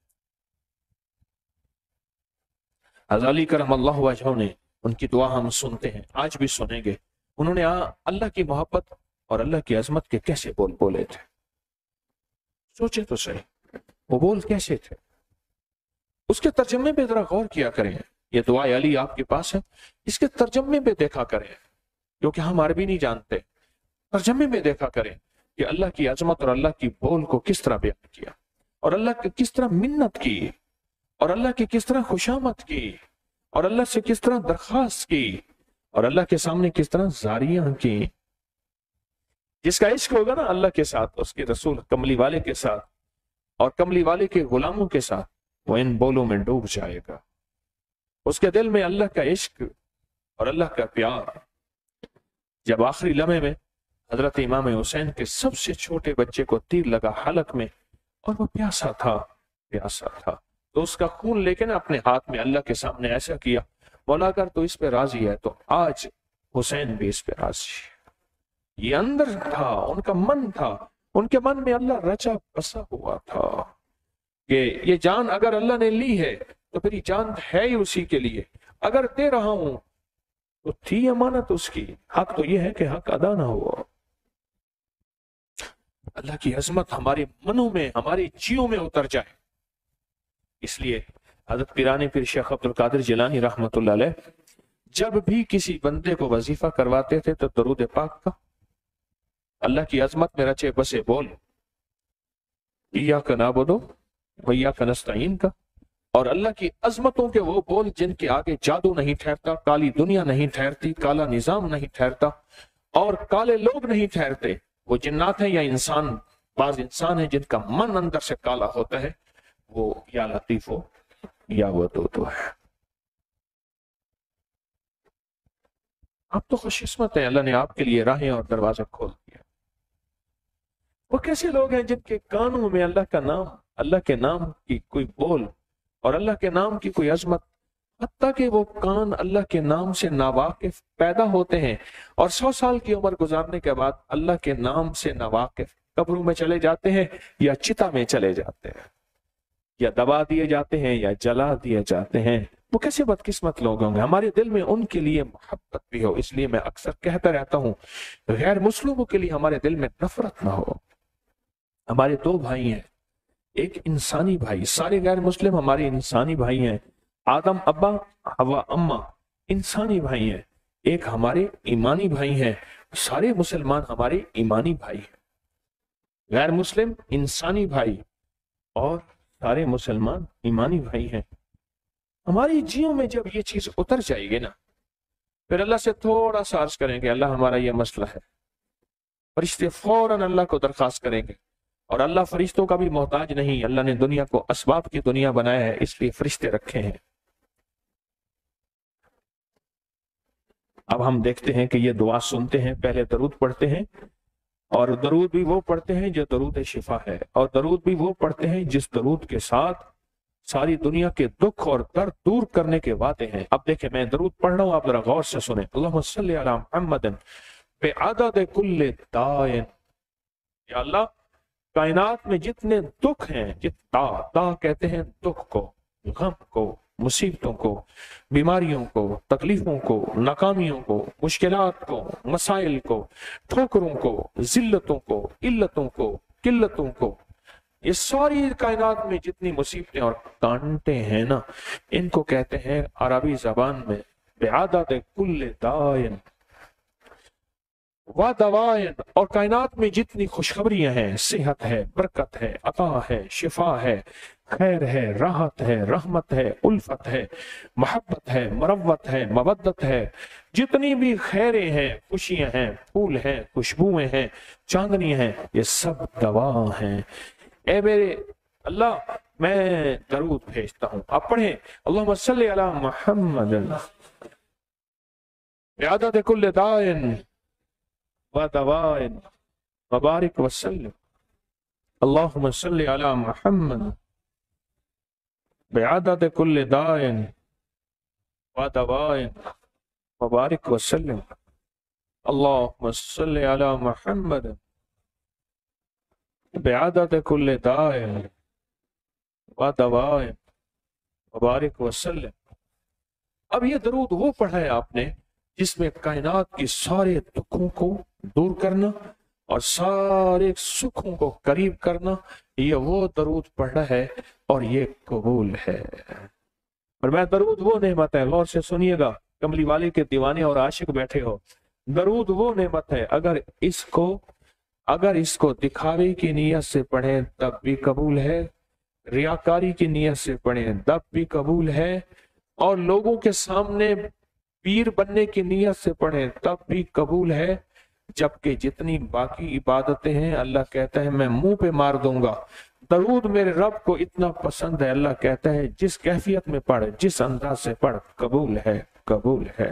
غزالی کرم اللہ وجہہ نے، ان کی دعا ہم سنتے ہیں، آج بھی سنیں گے. انہوں نے اللہ کی محبت اور اللہ کی عظمت کے کیسے بول بولے تھے. سوچے تو صحیح وہ بول کیسے تھے. اس کے ترجمے پہ ذرا غور کیا کریں. یہ دعا علی آپ کے پاس ہے، اس کے ترجمے پہ دیکھا کریں، کیونکہ ہم عربی نہیں جانتے. ترجمے میں دیکھا کریں کہ اللہ کی عظمت اور اللہ کی بول کو کس طرح بیان کیا اور اللہ کی کس طرح منت کی اور اللہ کی کس طرح خوشامد کی اور اللہ سے کس طرح درخواست کی اور اللہ کے سامنے کس طرح زاریاں کی. جس کا عشق ہوگا نا اللہ کے ساتھ، اس کے رسول کملی والے کے ساتھ اور کملی والے کے غلاموں کے ساتھ، وہ ان بولوں میں ڈوب جائے گا. اس کے دل میں اللہ کا عشق اور اللہ کا پیار. جب آخری لمحے میں حضرت امام حسین کے سب سے چھوٹے بچے کو تیر لگا حلق میں اور وہ پیاسا تھا تو اس کا خون لے کے نا اپنے ہاتھ میں اللہ کے سامنے ایسا کیا، مولا اگر تو اس پہ راضی ہے تو آج حسین بھی اس پہ راضی ہے. یہ اندر تھا، ان کا من تھا، ان کے من میں اللہ رچا بسا ہوا تھا کہ یہ جان اگر اللہ نے لی ہے تو پھر یہ جان ہے ہی اسی کے لیے. اگر دے رہا ہوں تو تھی امانت اس کی، حق تو یہ ہے کہ حق ادا نہ ہوا. اللہ کی عظمت ہمارے منوں میں، ہماری جیوں میں اتر جائے. اس لیے حضرت پیرانی پیر شیخ عبد القادر جیلانی رحمت اللہ علیہ جب بھی کسی بندے کو وظیفہ کرواتے تھے تو درود پاک کا، اللہ کی عظمت میں رچے بسے بول ایاک نعبد و ایاک نستعین کا، اور اللہ کی عظمتوں کے وہ بول جن کے آگے جادو نہیں ٹھہرتا، کالی دنیا نہیں ٹھہرتی، کالا نظام نہیں ٹھہرتا اور کالے لوگ نہیں ٹھہرتے. وہ جنات ہیں یا انسان، بعض انسان ہیں جن کا من اندر سے کالا ہوتا ہے، وہ یا لطیف ہو یا ودود ہے. آپ تو خوش قسمت ہیں، اللہ نے آپ کے لیے راہیں اور دروازے کھول دیا. وہ کیسے لوگ ہیں جن کے کانوں میں اللہ کا نام، اللہ کے نام کی کوئی بول اور اللہ کے نام کی کوئی عظمت، حتیٰ کہ وہ کان اللہ کے نام سے ناواقف پیدا ہوتے ہیں اور 100 سال کی عمر گزارنے کے بعد اللہ کے نام سے ناواقف قبروں میں چلے جاتے ہیں یا چتا میں چلے جاتے ہیں یا دبا دیے جاتے ہیں یا جلا دیے جاتے ہیں. وہ کیسے بدقسمت لوگ ہوں گے. ہمارے دل میں ان کے لیے محبت بھی ہو. اس لیے میں اکثر کہتا رہتا ہوں غیر مسلموں کے لیے ہمارے دل میں نفرت نہ ہو. ہمارے 2 بھائی ہیں، ایک انسانی بھائی، سارے غیر مسلم ہمارے انسانی بھائی ہیں. آدم ابا، حوا اما، انسانی بھائی ہیں. ایک ہمارے ایمانی بھائی ہیں، سارے مسلمان ہمارے ایمانی بھائی ہیں. غیر مسلم انسانی بھائی اور سارے مسلمان ایمانی بھائی ہیں. ہماری جیوں میں جب یہ چیز اتر جائے گی نا، پھر اللہ سے تھوڑا سا عرض کریں گے اللہ ہمارا یہ مسئلہ ہے. فرشتے فوراً اللہ کو درخواست کریں گے، اور اللہ فرشتوں کا بھی محتاج نہیں. اللہ نے دنیا کو اسباب کی دنیا بنایا ہے، اس لیے فرشتے رکھے ہیں. اب ہم دیکھتے ہیں کہ یہ دعا سنتے ہیں، پہلے درود پڑھتے ہیں، اور درود بھی وہ پڑھتے ہیں جو درود شفا ہے، اور درود بھی وہ پڑھتے ہیں جس درود کے ساتھ ساری دنیا کے دکھ اور درد دور کرنے کے وعدے ہیں. اب دیکھیں میں درود پڑھ رہا ہوں، آپ ذرا غور سے سنیں. اللہم صلی علی محمد بعدد کل دائن. یا اللہ کائنات میں جتنے دکھ ہیں، دا کہتے ہیں دکھ کو، غم کو، مصیبتوں کو، بیماریوں کو، تکلیفوں کو، ناکامیوں کو، مشکلات کو، مسائل کو، ٹھوکروں کو، ذلتوں کو، علتوں کو، قلتوں کو، یہ ساری کائنات میں جتنی مصیبتیں اور کانٹے ہیں نا، ان کو کہتے ہیں عربی زبان میں بعدد کل دائن و دوائن. اور کائنات میں جتنی خوشخبریاں ہیں، صحت ہے، برکت ہے، عطا ہے، شفا ہے، خیر ہے، راحت ہے، رحمت ہے، الفت ہے، محبت ہے، مروت ہے، مودت ہے، جتنی بھی خیریں ہیں، خوشیاں ہیں، پھول ہیں، خوشبوئیں ہیں، چاندنی ہیں، یہ سب دوا ہیں. اے میرے اللہ میں درود بھیجتا ہوں. آپ پڑھیں اللہم صلی علی محمد بعدد کل دائن و دوائن وبارک وسلم. اللہم صلی علی محمد بعدد کل دائن و دوائن وبارک وسلم. اللہم صلی علی محمد بعدد کل دائن و دوائن وبارک وسلم. اب یہ درود وہ پڑھا ہے آپ نے جس میں کائنات کی سارے دکھوں کو دور کرنا اور سارے سکھوں کو قریب کرنا. یہ وہ درود پڑھنا ہے اور یہ قبول ہے. اور میں درود وہ نعمت ہے، غور سے سنیے گا، کملی والے کے دیوانے اور عاشق بیٹھے ہو. درود وہ نعمت ہے، اگر اس کو دکھاوے کی نیت سے پڑھیں تب بھی قبول ہے، ریاکاری کی نیت سے پڑھیں تب بھی قبول ہے، اور لوگوں کے سامنے پیر بننے کی نیت سے پڑھیں تب بھی قبول ہے. جبکہ جتنی باقی عبادتیں ہیں اللہ کہتا ہے میں منہ پہ مار دوں گا. درود میرے رب کو اتنا پسند ہے، اللہ کہتا ہے جس کیفیت میں پڑھ، جس انداز سے پڑھ، قبول ہے، قبول ہے.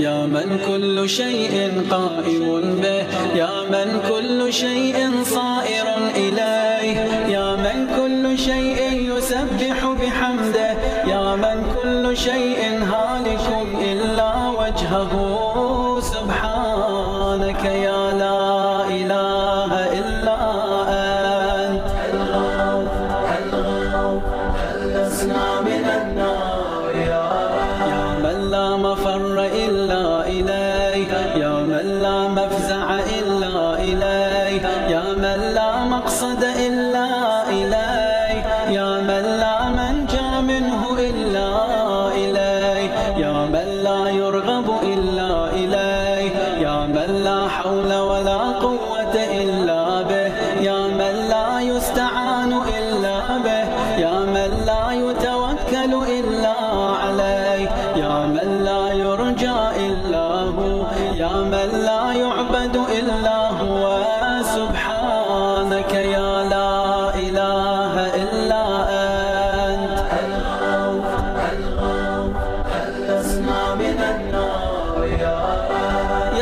يا من كل شيء قائم به، يا من كل شيء صائر إليه، يا من كل شيء يسبح بحمده، يا من كل شيء هالك إلا وجهه سبحانك يا لا إله إلا أنت الغوث ألسنا من النار، يا من لا مفر إلا إليه، يا من لا مفزع إلا إليه، يا من لا مقصد إلا إليه، يا من لا منجى منه إلا إليه، يا من لا يرغب إلا إليه، يا من لا حول ولا قوة إلا به، يا من لا يستعان إلا به، يا من لا يتوكل إلا عليه، يا من لا يرجى إلا هو، يا من لا يعبد إلا هو، سبحانك يا لا إله إلا أنت الغوث ألسنا من النار،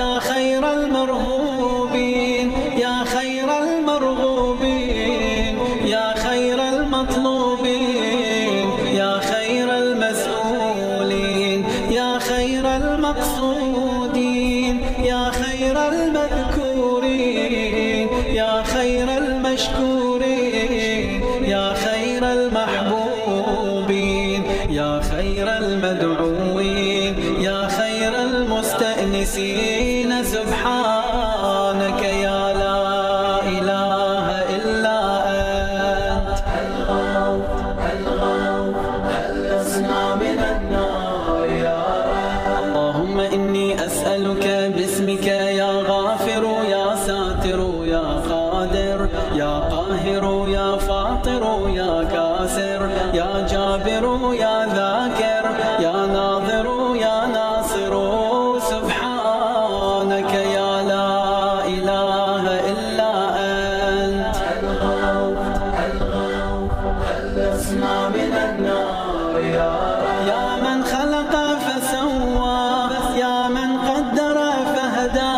يا خير المرهوبين، يا خير المرغوبين، يا خير المطلوبين، يا خير المسؤولين، يا خير المقصودين، يا خير المذكورين، يا خير المشكورين، يا خير المحبوبين، يا خير المدعوين، يا خير المستأنسين، سبحانك يا لا إله إلا أنت الغوث ألسنا من النار، اللهم إني أسألك باسمك يا غافر يا ساتر يا قادر يا قاهر يا فاطر يا كاسر يا جابر يا ذاكر يا ناظر يا ناصر، سبحانك يا لا إله إلا أنت الغوث ألسنا من النار، يا من خلق فسوى، يا من قدر فهدى،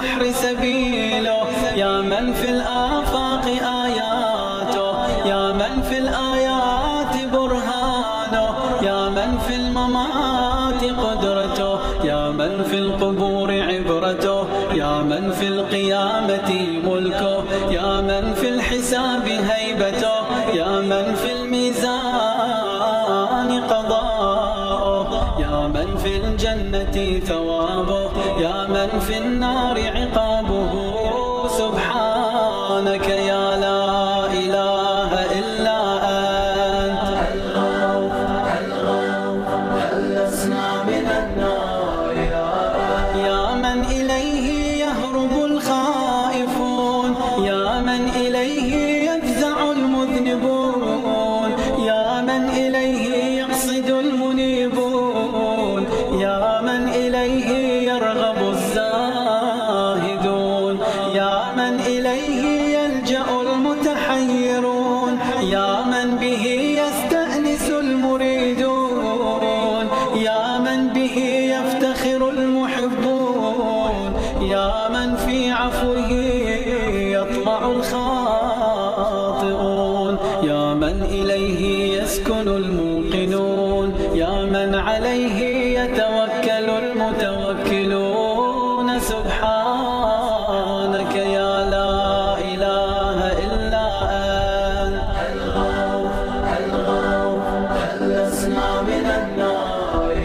البحر سبيله يا من في الآفاق آياته يا من في الآيات برهانه يا من في الممات قدرته يا من في القبور عبرته يا من في القيامة ملكه يا من في الحساب هيبته يا من في الميزان قضاؤه يا من في الجنة ثوابه يا من في النار عقابه سبحانك يا لا إله إلا أنت الغوث خلصنا من النار يا من إليه يهرب الخائفون يا من إليه يفزع المذنبون يا من إليه يقصد المنيبون يا من إليه يرغب الزاهدون يا من إليه يلجأ المتحيرون يا من به يستأنس المريدون يا من به يفتخر المحبون يا من في عفوه يطمع الخاطئون يا من إليه يسكن الموقنون يا من عليه يتوكل المتوكلون سبحانك يا لا إله إلا أنت الغوث خلصنا من النار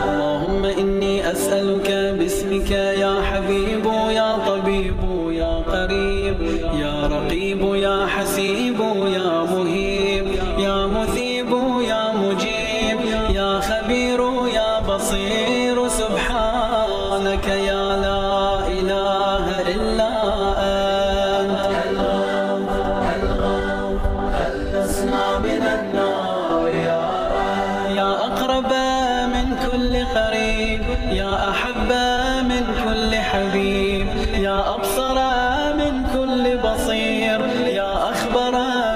اللهم إني أسألك باسمك يا حبيب يا طبيب يا قريب يا رقيب يا حسيب يا مهيب يا مثيب يا مجيب يا خبير يا بصير سبحانك يا لا إله إلا أنت الغوث خلصنا من النار يا أقرب من كل قريب يا أحب من كل حبيب يا أبصر من كل بصير يا أخبر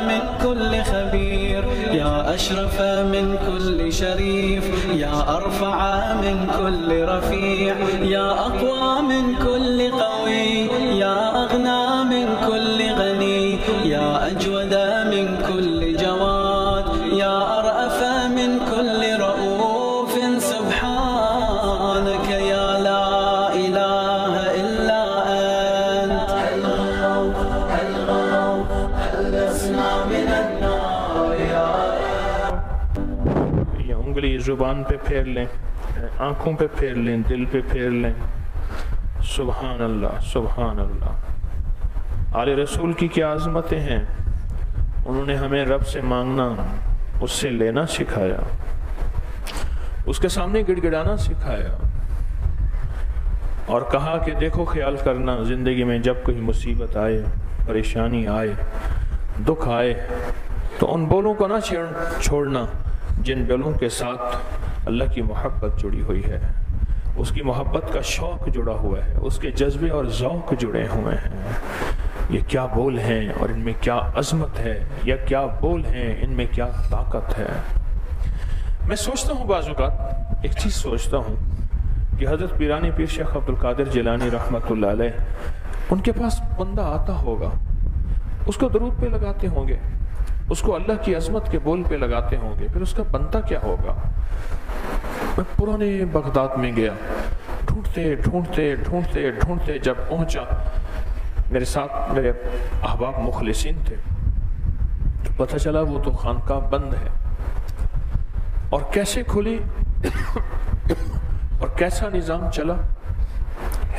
من كل خبير يا أشرف من كل شريف يا أرفع من كل رفيع يا أقوى من كل قوي يا أغنى من كل غني يا أجود من كل جواد يا أرأف من كل رؤوف سبحانك يا لا إله إلا أنت الغوث خلصنا من النار یہ انگلی زبان پہ پھیر لیں، آنکھوں پہ پھیر لیں، دل پہ پھیر لیں. سبحان اللہ سبحان اللہ. آل رسول کی کیا عظمتیں ہیں. انہوں نے ہمیں رب سے مانگنا، اس سے لینا سکھایا، اس کے سامنے گڑ گڑانا سکھایا، اور کہا کہ دیکھو خیال کرنا زندگی میں جب کوئی مصیبت آئے، پریشانی آئے، دکھ آئے، تو ان بولوں کو نہ چھوڑنا جن بولوں کے ساتھ اللہ کی محبت جڑی ہوئی ہے، اس کی محبت کا شوق جڑا ہوا ہے، اس کے جذبے اور ذوق جڑے ہوئے ہیں. یہ کیا بول ہیں اور ان میں کیا عظمت ہے، یا کیا بول ہیں ان میں کیا طاقت ہے. میں سوچتا ہوں بعض اوقات ایک چیز سوچتا ہوں کہ حضرت پیرانی پیر شیخ عبد القادر جیلانی رحمۃ اللہ علیہ، ان کے پاس بندہ آتا ہوگا، اس کو درود پہ لگاتے ہوں گے، اس کو اللہ کی عظمت کے بول پہ لگاتے ہوں گے، پھر اس کا بنتا کیا ہوگا. میں پرانے بغداد میں گیا، ڈھونڈتے جب پہنچا، میرے ساتھ میرے احباب مخلصین تھے، تو پتہ چلا وہ تو خانقاہ بند ہے. اور کیسے کھلی اور کیسا نظام چلا،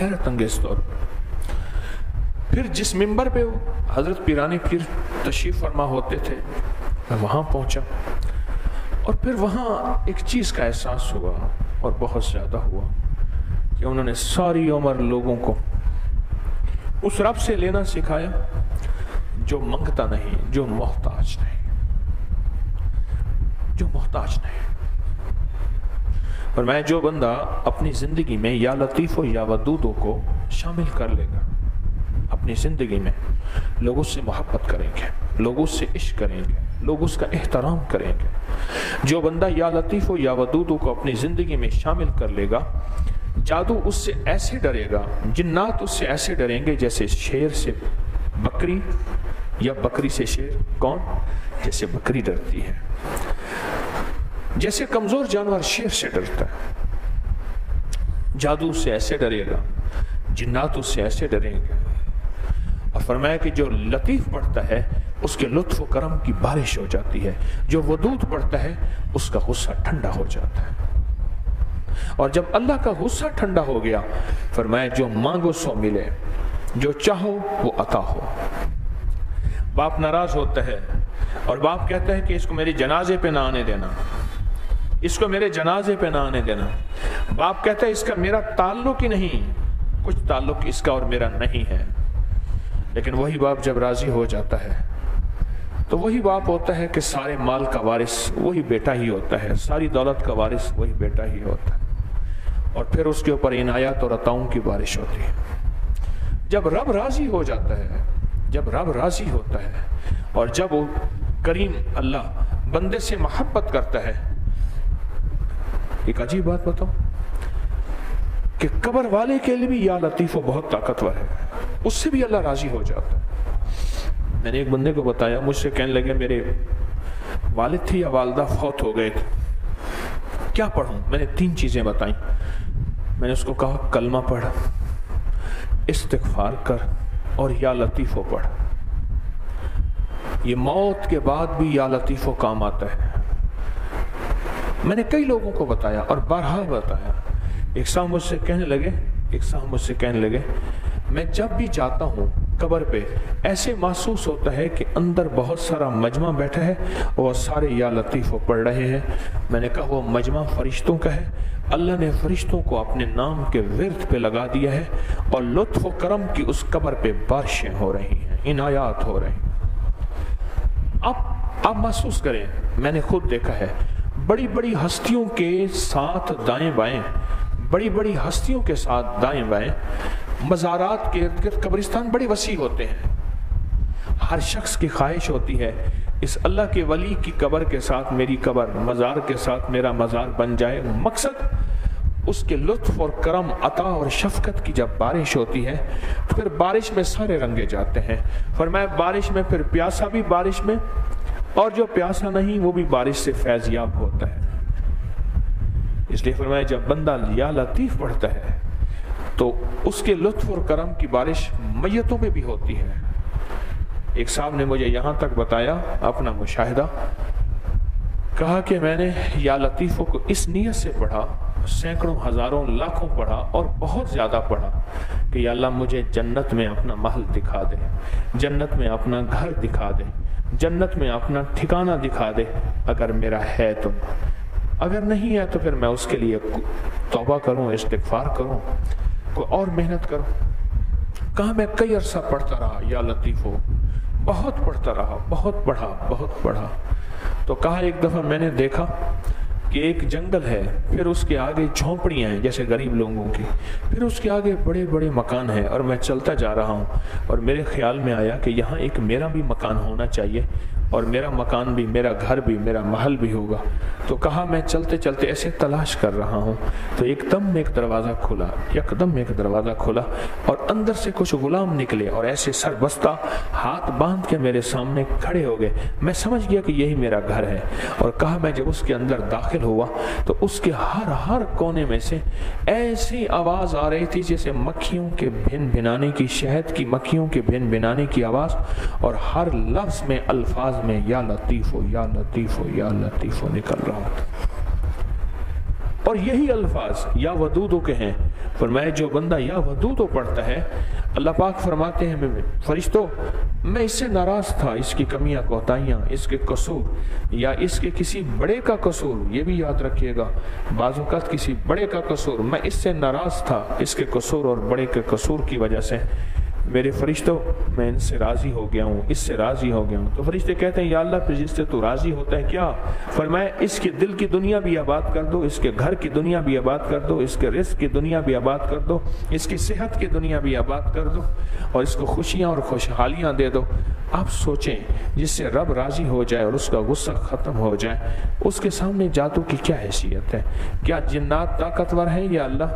حیرت انگیز طور پر. پھر جس ممبر پہ حضرت پیرانی پیر تشریف فرما ہوتے تھے، میں وہاں پہنچا، اور پھر وہاں ایک چیز کا احساس ہوا، اور بہت زیادہ ہوا، کہ انہوں نے ساری عمر لوگوں کو اس رب سے لینا سکھایا جو منگتا نہیں، جو محتاج نہیں. اور میں جو بندہ اپنی زندگی میں یا لطیف و یا ودودوں کو شامل کر لے گا، اپنی زندگی میں لوگ اس سے محبت کریں گے، لوگ اس سے عشق کریں گے، لوگ اس کا احترام کریں گے. جو بندہ یا لطیف و یا ودودوں کو اپنی زندگی میں شامل کر لے گا، جادو اس سے ایسے ڈرے گا، جنات اس سے ایسے ڈریں گے جیسے شیر سے بکری یا بکری سے شیر۔ کون؟ جیسے بکری ڈرتی ہے، جیسے کمزور جانور شیر سے ڈرتا ہے، جادو اس سے ایسے ڈرے گا، جنات اس سے ایسے ڈریں گے۔ اور فرمایا کہ جو لطیف پڑھتا ہے اس کے لطف و کرم کی بارش ہو جاتی ہے، جو ودود پڑھتا ہے اس کا غصہ ٹھنڈا ہو جاتا ہے۔ اور جب اللہ کا غصہ ٹھنڈا ہو گیا، فرمایا جو مانگو سو ملے، جو چاہو وہ عطا ہو۔ باپ ناراض ہوتا ہے اور باپ کہتا ہے کہ اس کو میرے جنازے پہ نہ آنے دینا، اس کو میرے جنازے پہ نہ آنے دینا۔ باپ کہتا ہے اس کا میرا تعلق ہی نہیں، کچھ تعلق اس کا اور میرا نہیں ہے۔ لیکن وہی باپ جب راضی ہو جاتا ہے تو وہی باپ ہوتا ہے کہ سارے مال کا وارث وہی بیٹا ہی ہوتا ہے، ساری دولت کا وارث وہی بیٹا ہی ہوتا ہے، اور پھر اس کے اوپر عنایات اور عطاؤں کی بارش ہوتی ہے۔ جب رب راضی ہو جاتا ہے، جب رب راضی ہوتا ہے، اور جب وہ کریم اللہ بندے سے محبت کرتا ہے، ایک عجیب بات بتاؤ کہ قبر والے کے لیے بھی یا لطیف و بہت طاقتور ہے، اس سے بھی اللہ راضی ہو جاتا ہے۔ میں نے ایک بندے کو بتایا، مجھ سے کہنے لگے میرے والد تھے یا والدہ فوت ہو گئے تھے، کیا پڑھوں؟ میں نے 3 چیزیں بتائیں۔ میں نے اس کو کہا کلمہ پڑھ، استغفار کر، اور یا لطیف و پڑھ۔ یہ موت کے بعد بھی یا لطیف و کام آتا ہے۔ میں نے کئی لوگوں کو بتایا اور بارہا بتایا۔ ایک صاحب مجھ سے کہنے لگے میں جب بھی جاتا ہوں قبر پہ ایسے محسوس ہوتا ہے کہ اندر بہت سارا مجمع بیٹھا ہے اور سارے یا لطیف پڑھ رہے ہیں۔ میں نے کہا وہ مجمع فرشتوں کا ہے، اللہ نے فرشتوں کو اپنے نام کے ورد پہ لگا دیا ہے، اور لطف و کرم کی اس قبر پہ بارشیں ہو رہی ہیں، عنایات ہو رہی ہیں۔ آپ محسوس کریں، میں نے خود دیکھا ہے بڑی بڑی ہستیوں کے ساتھ دائیں بائیں، بڑی بڑی ہستیوں کے ساتھ دائیں بائیں مزارات کے ارد گرد قبرستان بڑے وسیع ہوتے ہیں۔ ہر شخص کی خواہش ہوتی ہے اس اللہ کے ولی کی قبر کے ساتھ میری قبر، مزار کے ساتھ میرا مزار بن جائے۔ مقصد اس کے لطف اور کرم، عطا اور شفقت کی جب بارش ہوتی ہے تو پھر بارش میں سارے رنگے جاتے ہیں۔ فرمایا بارش میں پھر پیاسا بھی بارش میں، اور جو پیاسا نہیں وہ بھی بارش سے فیضیاب ہوتا ہے۔ اس لیے فرمایا جب بندہ یا لطیف پڑھتا ہے تو اس کے لطف اور کرم کی بارش میتوں میں بھی ہوتی ہے۔ ایک صاحب نے مجھے یہاں تک بتایا اپنا مشاہدہ، کہا کہ میں نے یا لطیفوں کو اس نیت سے پڑھا، سینکڑوں ہزاروں لاکھوں پڑھا اور بہت زیادہ پڑھا کہ یا اللہ مجھے جنت میں اپنا محل دکھا دے، جنت میں اپنا گھر دکھا دے، جنت میں اپنا ٹھکانہ دکھا دے، اگر میرا ہے تو، اگر نہیں ہے تو پھر میں اس کے لیے توبہ کروں، استغفار کروں، کوئی اور محنت کروں۔ کہا میں کئی عرصہ پڑھتا رہا یا لطیف ہو، بہت پڑھتا رہا، بہت پڑھا۔ تو کہا ایک دفعہ میں نے دیکھا کہ ایک جنگل ہے، پھر اس کے آگے جھونپڑیاں ہیں جیسے غریب لوگوں کی، پھر اس کے آگے بڑے بڑے مکان ہیں، اور میں چلتا جا رہا ہوں اور میرے خیال میں آیا کہ یہاں ایک میرا بھی مکان ہونا چاہیے، اور میرا مکان بھی، میرا گھر بھی، میرا محل بھی ہوگا۔ تو کہا میں چلتے چلتے ایسے تلاش کر رہا ہوں تو ایک دم ایک دروازہ کھلا اور اندر سے کچھ غلام نکلے اور ایسے سر بستہ ہاتھ باندھ کے میرے سامنے کھڑے ہو گئے۔ میں سمجھ گیا کہ یہی میرا گھر ہے، اور کہا میں جب اس کے اندر داخل ہوا تو اس کے ہر کونے میں سے ایسی آواز آ رہی تھی جیسے مکھیوں کے بھن بھنانے کی، شہد کی مکھیوں کے بھن بھنانے کی آواز، اور ہر لفظ میں الفاظ میں یا لطیف ہو یا لطیف ہو یا لطیف ہو نکل رہا تھا، اور یہی الفاظ یا ودودو کے ہیں۔ فرمایا جو بندہ یا ودودو پڑھتا ہے، اللہ پاک فرماتے ہیں فرشتوں میں اس سے ناراض تھا، اس کی کمیاں کوتاہیاں، اس کے قصور یا اس کے کسی بڑے کا قصور، یہ بھی یاد رکھیے گا بعض اوقات کسی بڑے کا قصور، میں اس سے ناراض تھا، اس کے قصور اور بڑے کے قصور کی وجہ سے میرے فرشتوں میں ان سے راضی ہو گیا ہوں، اس سے راضی ہو گیا ہوں۔ تو فرشتے کہتے ہیں یا اللہ پھر جس سے تو راضی ہوتا ہے کیا؟ فرمایا اس کے دل کی دنیا بھی آباد کر دو، اس کے گھر کی دنیا بھی آباد کر دو، اس کے رزق کی دنیا بھی آباد کر دو، اس کی صحت کی دنیا بھی آباد کر دو، اور اس کو خوشیاں اور خوشحالیاں دے دو۔ آپ سوچیں جس سے رب راضی ہو جائے اور اس کا غصہ ختم ہو جائے، اس کے سامنے جادو کی کیا حیثیت ہے؟ کیا جنات طاقتور ہیں یا اللہ؟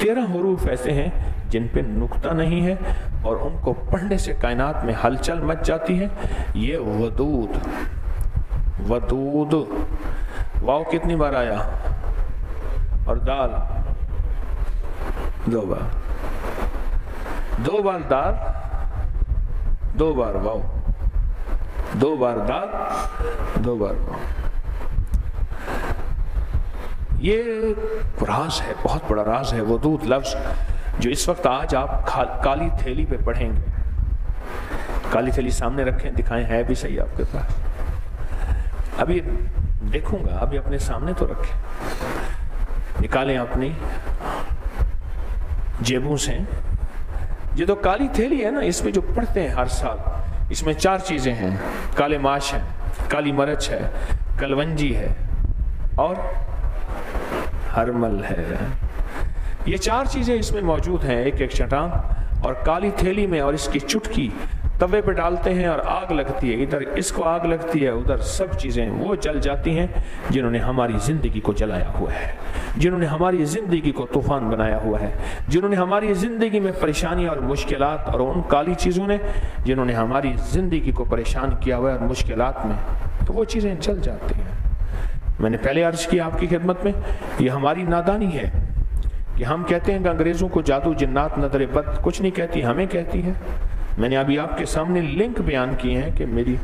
13 حروف ایسے ہیں جن پہ نقطہ نہیں ہے اور ان کو پڑھنے سے کائنات میں ہلچل مچ جاتی ہے. یہ ودود. ودود واو کتنی بار آیا؟ اور دال 2 بار. 2 بار دال، 2 بار واو، 2 بار دال، 2 بار واو. یہ راز ہے، بہت بڑا راز ہے. ودود لفظ جو اس وقت آج آپ کالی تھیلی پہ پڑھیں گے، کالی تھیلی سامنے رکھیں، دکھائیں، ہے بھی صحیح آپ کے پاس. ابھی دیکھوں گا، ابھی اپنے سامنے تو رکھیں، نکالیں اپنی جیبوں سے. یہ تو کالی تھیلی ہے نا، اس میں جو پڑھتے ہیں ہر سال، اس میں 4 چیزیں ہیں. کالے ماش ہے، کالی مرچ ہے، کلونجی ہے اور ہرمل ہے. یہ 4 چیزیں اس میں موجود ہیں، ایک ایک چٹان. اور کالی تھیلی میں، اور اس کی چٹکی توے پہ ڈالتے ہیں اور آگ لگتی ہے. ادھر اس کو آگ لگتی ہے، ادھر سب چیزیں وہ جل جاتی ہیں جنہوں نے ہماری زندگی کو جلایا ہوا ہے، جنہوں نے ہماری زندگی کو طوفان بنایا ہوا ہے، جنہوں نے ہماری زندگی میں پریشانیاں اور مشکلات، اور ان کالی چیزوں نے جنہوں نے ہماری زندگی کو پریشان کیا ہوا ہے اور مشکلات میں، تو وہ چیزیں جل جاتی ہیں. میں نے پہلے عرض کیا آپ کی خدمت میں، یہ ہماری نادانی ہے کہ ہم کہتے ہیں کہ انگریزوں کو جادو، جنات، نظر بد کچھ نہیں کہتی، ہمیں کہتی ہے. میں نے ابھی آپ کے سامنے لنک بیان کیے ہیں کہ میری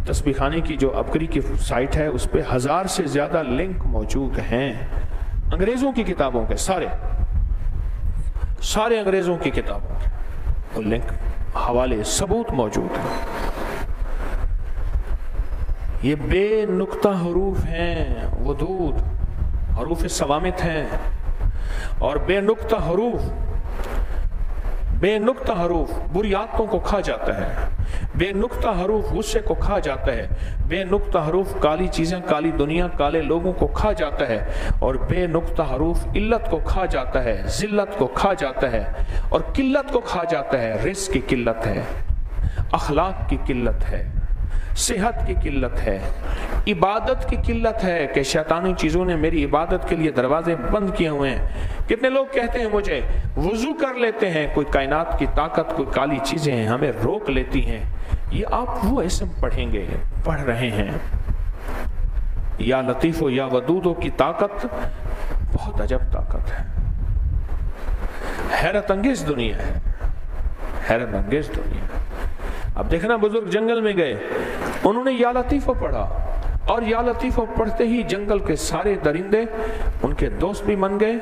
تسبیح خانے کی جو ابکری کی سائٹ ہے، اس پہ 1000 سے زیادہ لنک موجود ہیں انگریزوں کی کتابوں کے، سارے انگریزوں کی کتابوں کے وہ لنک، حوالے، ثبوت موجود ہیں. یہ بے نقطہ حروف ہیں، ودود حروف صوامت ہیں. اور بے نقطہ حروف بری عادتوں کو کھا جاتا ہے، بے نقطہ حروف غصے کو کھا جاتا ہے، بے نقطہ حروف کالی چیزیں، کالی دنیا، کالے لوگوں کو کھا جاتا ہے، اور بے نقطہ حروف علت کو کھا جاتا ہے، ذلت کو کھا جاتا ہے، اور قلت کو کھا جاتا ہے. رزق کی قلت ہے، اخلاق کی قلت ہے، صحت کی قلت ہے، عبادت کی قلت ہے کہ شیطانی چیزوں نے میری عبادت کے لیے دروازے بند کیے ہوئے ہیں. کتنے لوگ کہتے ہیں مجھے وضو کر لیتے ہیں، کوئی کائنات کی طاقت، کوئی کالی چیزیں ہیں ہمیں روک لیتی ہیں. یہ آپ وہ اسم پڑھیں گے، پڑھ رہے ہیں. یا لطیف و یا ودودوں کی طاقت بہت عجب طاقت ہے، حیرت انگیز دنیا ہے، حیرت انگیز دنیا ہے. اب دیکھنا، بزرگ جنگل میں گئے، انہوں نے یا لطیفہ پڑھا، اور یا لطیفہ پڑھتے ہی جنگل کے سارے درندے ان کے دوست بھی بن گئے،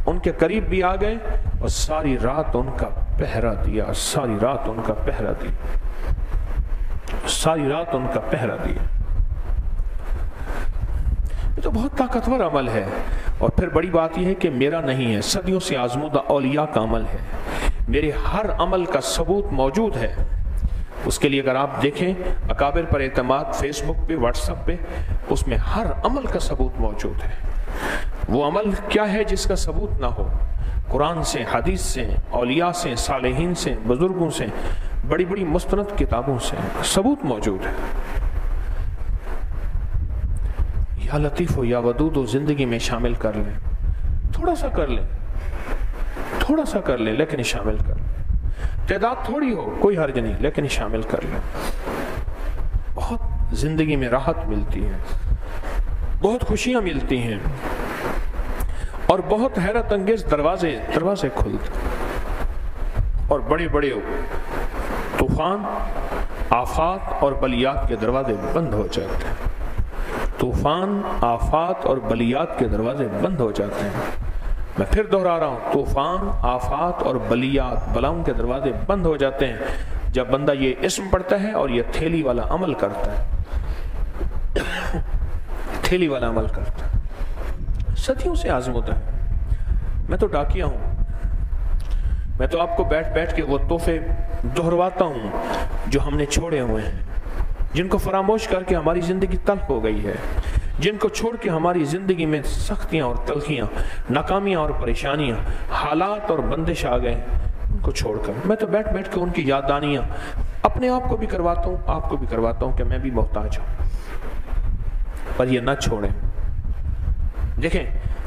ان کے قریب بھی آ گئے، اور ساری رات ان کا پہرا دیا، ساری رات ان کا پہرا دیا، ساری رات ان کا پہرا دیا. یہ تو بہت طاقتور عمل ہے. اور پھر بڑی بات یہ ہے کہ میرا نہیں ہے، صدیوں سے آزمودہ اولیاء کا عمل ہے. میرے ہر عمل کا ثبوت موجود ہے. اس کے لیے اگر آپ دیکھیں اکابر پر اعتماد فیس بک پہ، واٹس ایپ پہ، اس میں ہر عمل کا ثبوت موجود ہے. وہ عمل کیا ہے جس کا ثبوت نہ ہو؟ قرآن سے، حدیث سے، اولیاء سے، صالحین سے، بزرگوں سے، بڑی بڑی مستند کتابوں سے ثبوت موجود ہے. یا لطیف ہو یا ودود ہو زندگی میں شامل کر لیں، تھوڑا سا کر لیں، تھوڑا سا کر لیں، لیکن شامل کر لیں. تعداد تھوڑی ہو کوئی حرج نہیں، لیکن شامل کر لیں. بہت زندگی میں راحت ملتی ہے، بہت خوشیاں ملتی ہیں، اور بہت حیرت انگیز دروازے کھلتے، اور بڑے بڑے طوفان، آفات اور بلیات کے دروازے بند ہو جاتے ہیں. طوفان، آفات اور بلیات کے دروازے بند ہو جاتے ہیں. میں پھر دہرا رہا ہوں، طوفان، آفات اور بلیات، بلاؤں کے دروازے بند ہو جاتے ہیں جب بندہ یہ اسم پڑھتا ہے اور یہ تھیلی والا عمل کرتا ہے. تھیلی والا عمل کرتا ہے، صدیوں سے آزمودہ ہے. میں تو ڈاکیا ہوں، میں تو آپ کو بیٹھ بیٹھ کے وہ تحفے دہرواتا ہوں جو ہم نے چھوڑے ہوئے ہیں، جن کو فراموش کر کے ہماری زندگی تلخ ہو گئی ہے، جن کو چھوڑ کے ہماری زندگی میں سختیاں اور تلخیاں، ناکامیاں اور پریشانیاں، حالات اور بندش آ گئے. ان کو چھوڑ کر میں تو بیٹھ بیٹھ کے ان کی یاددانیاں اپنے آپ کو بھی کرواتا ہوں، آپ کو بھی کرواتا ہوں کہ میں بھی محتاج ہوں. پر یہ نہ چھوڑیں. دیکھیں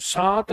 7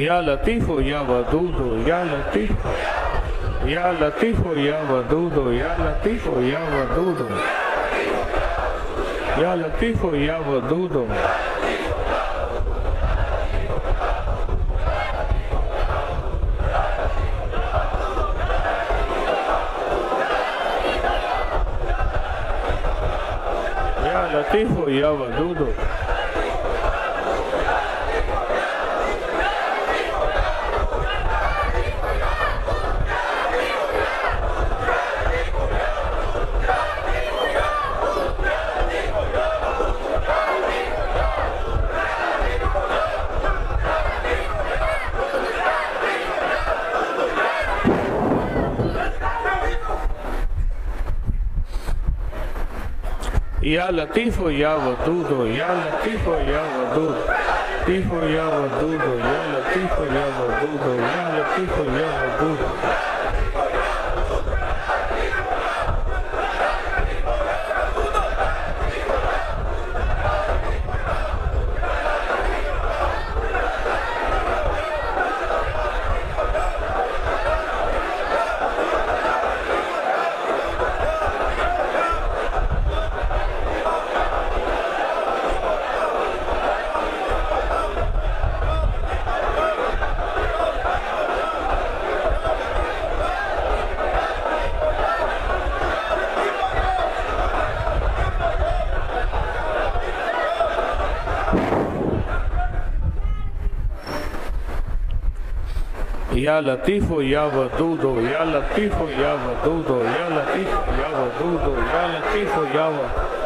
یا لطیف یا ودود یا لطیف یا لطیف یا ودود یا لطیف یا ودود یا لطیف یا ودود یا لطیف یا ودود یا لطیف یا ودود یا لطیف یا ودود لطیف یا ودود یا لطیف یا ودود یا لطیف یا ودود یا لطیف یا ودود یا لطیف یا ودود یا لطیف یا ودود یا لطیف یا ودود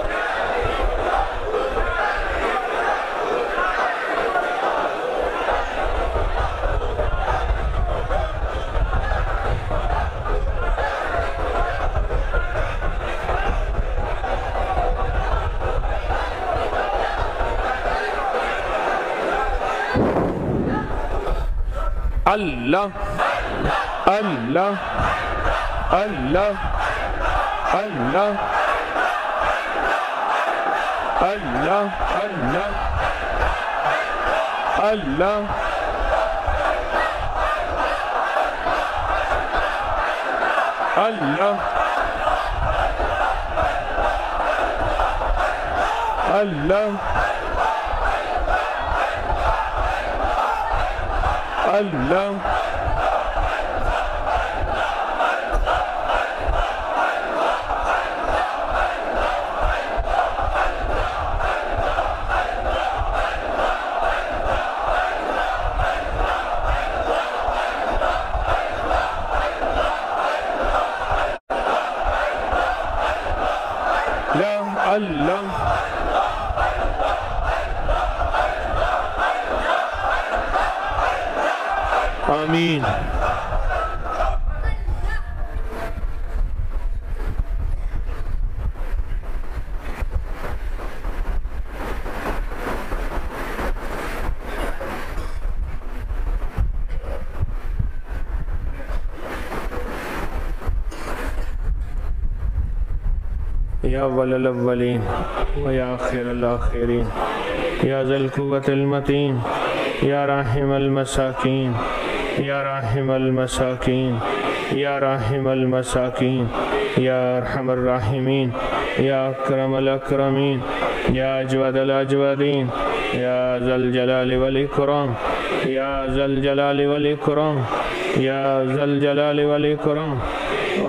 اللہ اللہ اللہ اللہ اللہ اللہ اللہ اللہ اللہ اللہ اللہ آمین یا اول الاولین و یا آخر الاخرین یا ذی القوة المتین یا راحم المساکین یا راحم المساکین یا راحم المساکین یا ارحم الراحمین یا اکرم الاکرمین یا اجود الاجودین یا ذی الجلال والاکرام یا ذی الجلال والاکرام یا ذی الجلال والاکرام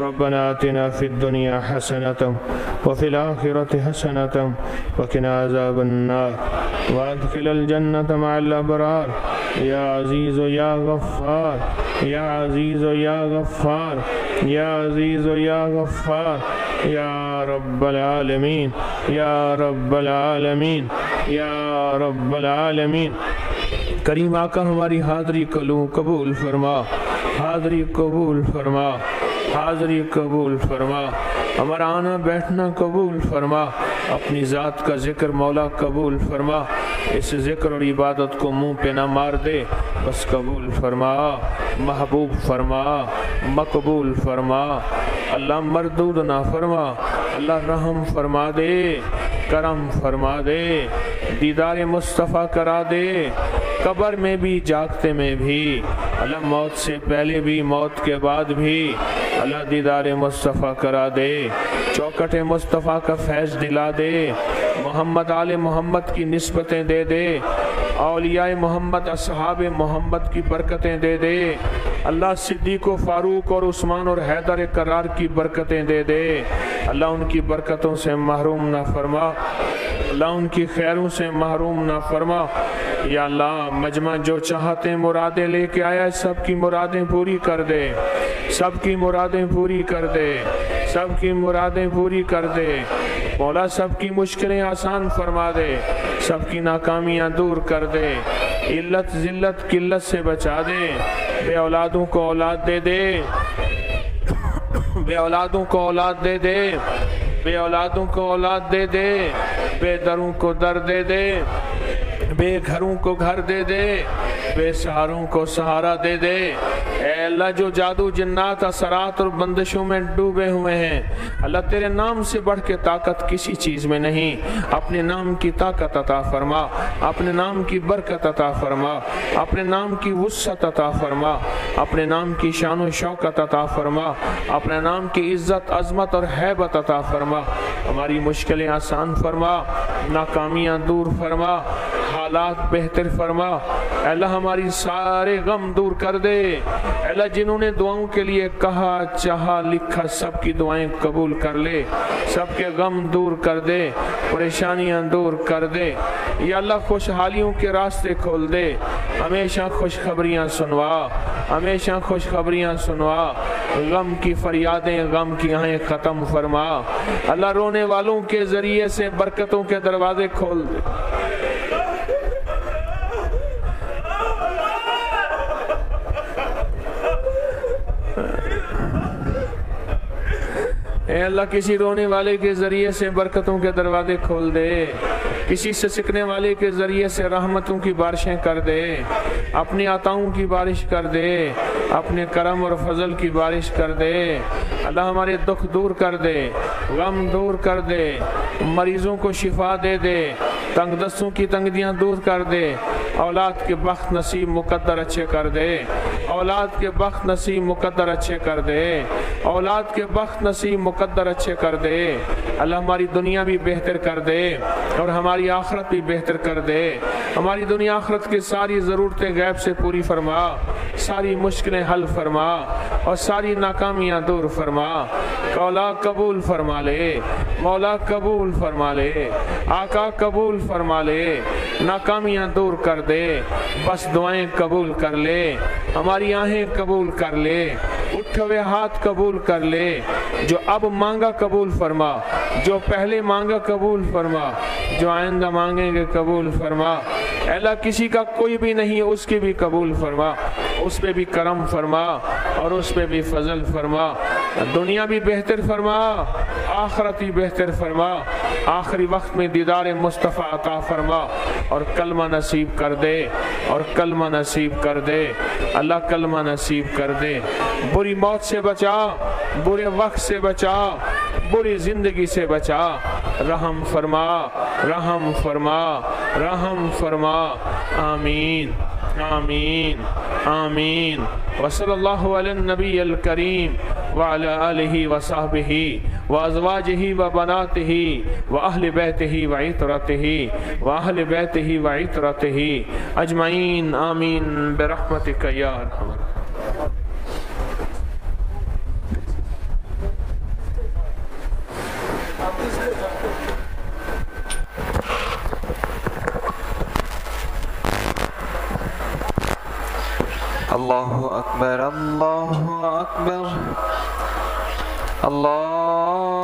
ربنا آتنا فی الدنیا حسنة وفي الآخرة حسنة وقنا عذاب النار وادخل الجنة مع الأبرار يا عزيز يا غفار يا عزيز يا غفار يا عزيز يا غفار يا رب العالمين يا رب العالمين يا رب العالمين کریم آقا ہماری حاضری قبول فرما، حاضری قبول فرما، حاضری قبول فرما، ہمارا آنا بیٹھنا قبول فرما، اپنی ذات کا ذکر مولا قبول فرما، اس ذکر اور عبادت کو منہ پہ نہ مار دے، بس قبول فرما، محبوب فرما، مقبول فرما، اللہ مردود نہ فرما، اللہ رحم فرما دے، کرم فرما دے، دیدار مصطفیٰ کرا دے، قبر میں بھی جاگتے میں بھی اللہ، موت سے پہلے بھی موت کے بعد بھی اللہ دیدار مصطفیٰ کرا دے، چوکٹ مصطفیٰ کا فیض دلا دے، محمد آل محمد کی نسبتیں دے دے، اولیاء محمد اصحاب محمد کی برکتیں دے دے، اللہ صدیق و فاروق اور عثمان اور حیدر کرار کی برکتیں دے دے، اللہ ان کی برکتوں سے محروم نہ فرما، اللہ ان کی خیروں سے محروم نہ فرما۔ یا اللہ مجمع جو چاہتے مرادیں لے کے آیا، سب کی مرادیں پوری کر دے، سب کی مرادیں پوری کر دے، سب کی مرادیں پوری کر دے، مولا سب کی مشکلیں آسان فرما دے، سب کی ناکامیاں دور کر دے، علت ذلت قلت سے بچا دے، بے اولادوں کو اولاد دے دے، بے اولادوں کو اولاد دے دے، بے اولادوں کو اولاد دے دے، بے دروں کو در دے دے، بے گھروں کو گھر دے دے، بے سہاروں کو سہارا دے دے۔ اے اللہ جو جادو جنات اثرات اور بندشوں میں ڈوبے ہوئے ہیں، اللہ تیرے نام سے بڑھ کے طاقت کسی چیز میں نہیں، اپنے نام کی طاقت عطا فرما، اپنے نام کی برکت عطا فرما، اپنے نام کی وسعت عطا فرما، اپنے نام کی شان و شوکت عطا فرما، اپنے نام کی عزت عظمت اور ہیبت عطا فرما، ہماری مشکلیں آسان فرما، ناکامیاں دور فرما، حالات بہتر فرما، اے اللہ ہماری سارے غم دور کر دے، اے اللہ جنہوں نے دعاؤں کے لیے کہا چاہا لکھا سب کی دعائیں قبول کر لے، سب کے غم دور کر دے، پریشانیاں دور کر دے، یا اللہ خوشحالیوں کے راستے کھول دے، ہمیشہ خوشخبریاں سنوا، ہمیشہ خوشخبریاں سنوا، غم کی فریادیں غم کی آہیں ختم فرما، اللہ رونے والوں کے ذریعے سے برکتوں کے دروازے کھول دے۔ اے اللہ کسی رونے والے کے ذریعے سے برکتوں کے دروازے کھول دے، کسی سے سکنے والے کے ذریعے سے رحمتوں کی بارشیں کر دے، اپنی عطاؤں کی بارش کر دے، اپنے کرم اور فضل کی بارش کر دے، اللہ ہمارے دکھ دور کر دے، غم دور کر دے، مریضوں کو شفا دے دے، تنگ دستوں کی تنگیاں دور کر دے، اولاد کے بخت نصیب مقدر اچھے کر دے، اولاد کے بخت نصیب مقدر اچھے کر دے، اولاد کے بخت نصیب مقدر اچھے کر دے، اللہ ہماری دنیا بھی بہتر کر دے اور ہماری آخرت بھی بہتر کر دے، ہماری دنیا آخرت کی ساری ضرورتیں غیب سے پوری فرما، ساری مشکلیں حل فرما اور ساری ناکامیاں دور فرما، مولا قبول فرما لے، مولا قبول فرما لے، آقا قبول فرما لے، ناکامیاں دور کر دے، بس دعائیں قبول کر لے، ہماری آہیں قبول کر لے، اٹھے ہوئے ہاتھ قبول کر لے، جو اب مانگا قبول فرما، جو پہلے مانگا قبول فرما، جو آئندہ مانگیں گے قبول فرما، اے اللہ کسی کا کوئی بھی نہیں اس کی بھی قبول فرما، اس پہ بھی کرم فرما اور اس پہ بھی فضل فرما، دنیا بھی بہتر فرما، آخرت بھی بہتر فرما، آخری وقت میں دیدار مصطفیٰ عطا فرما اور کلمہ نصیب کر دے، اور کلمہ نصیب کر دے، اللہ کلمہ نصیب کر دے، بری موت سے بچا، برے وقت سے بچا، بری زندگی سے بچا، رحم فرما، رحم فرما، رحم فرما، آمین آمین آمین، وصلی اللہ علی النبی الکریم وعلی آلہ وصحبہ وازواجہ وبناتہ واہل بیتہ وعطرتہ واہل بیتہ وعطرتہ اجمعین، آمین برحمتک یا ارحم الراحمین۔ اللہ اکبر، اللہ اکبر، اللہ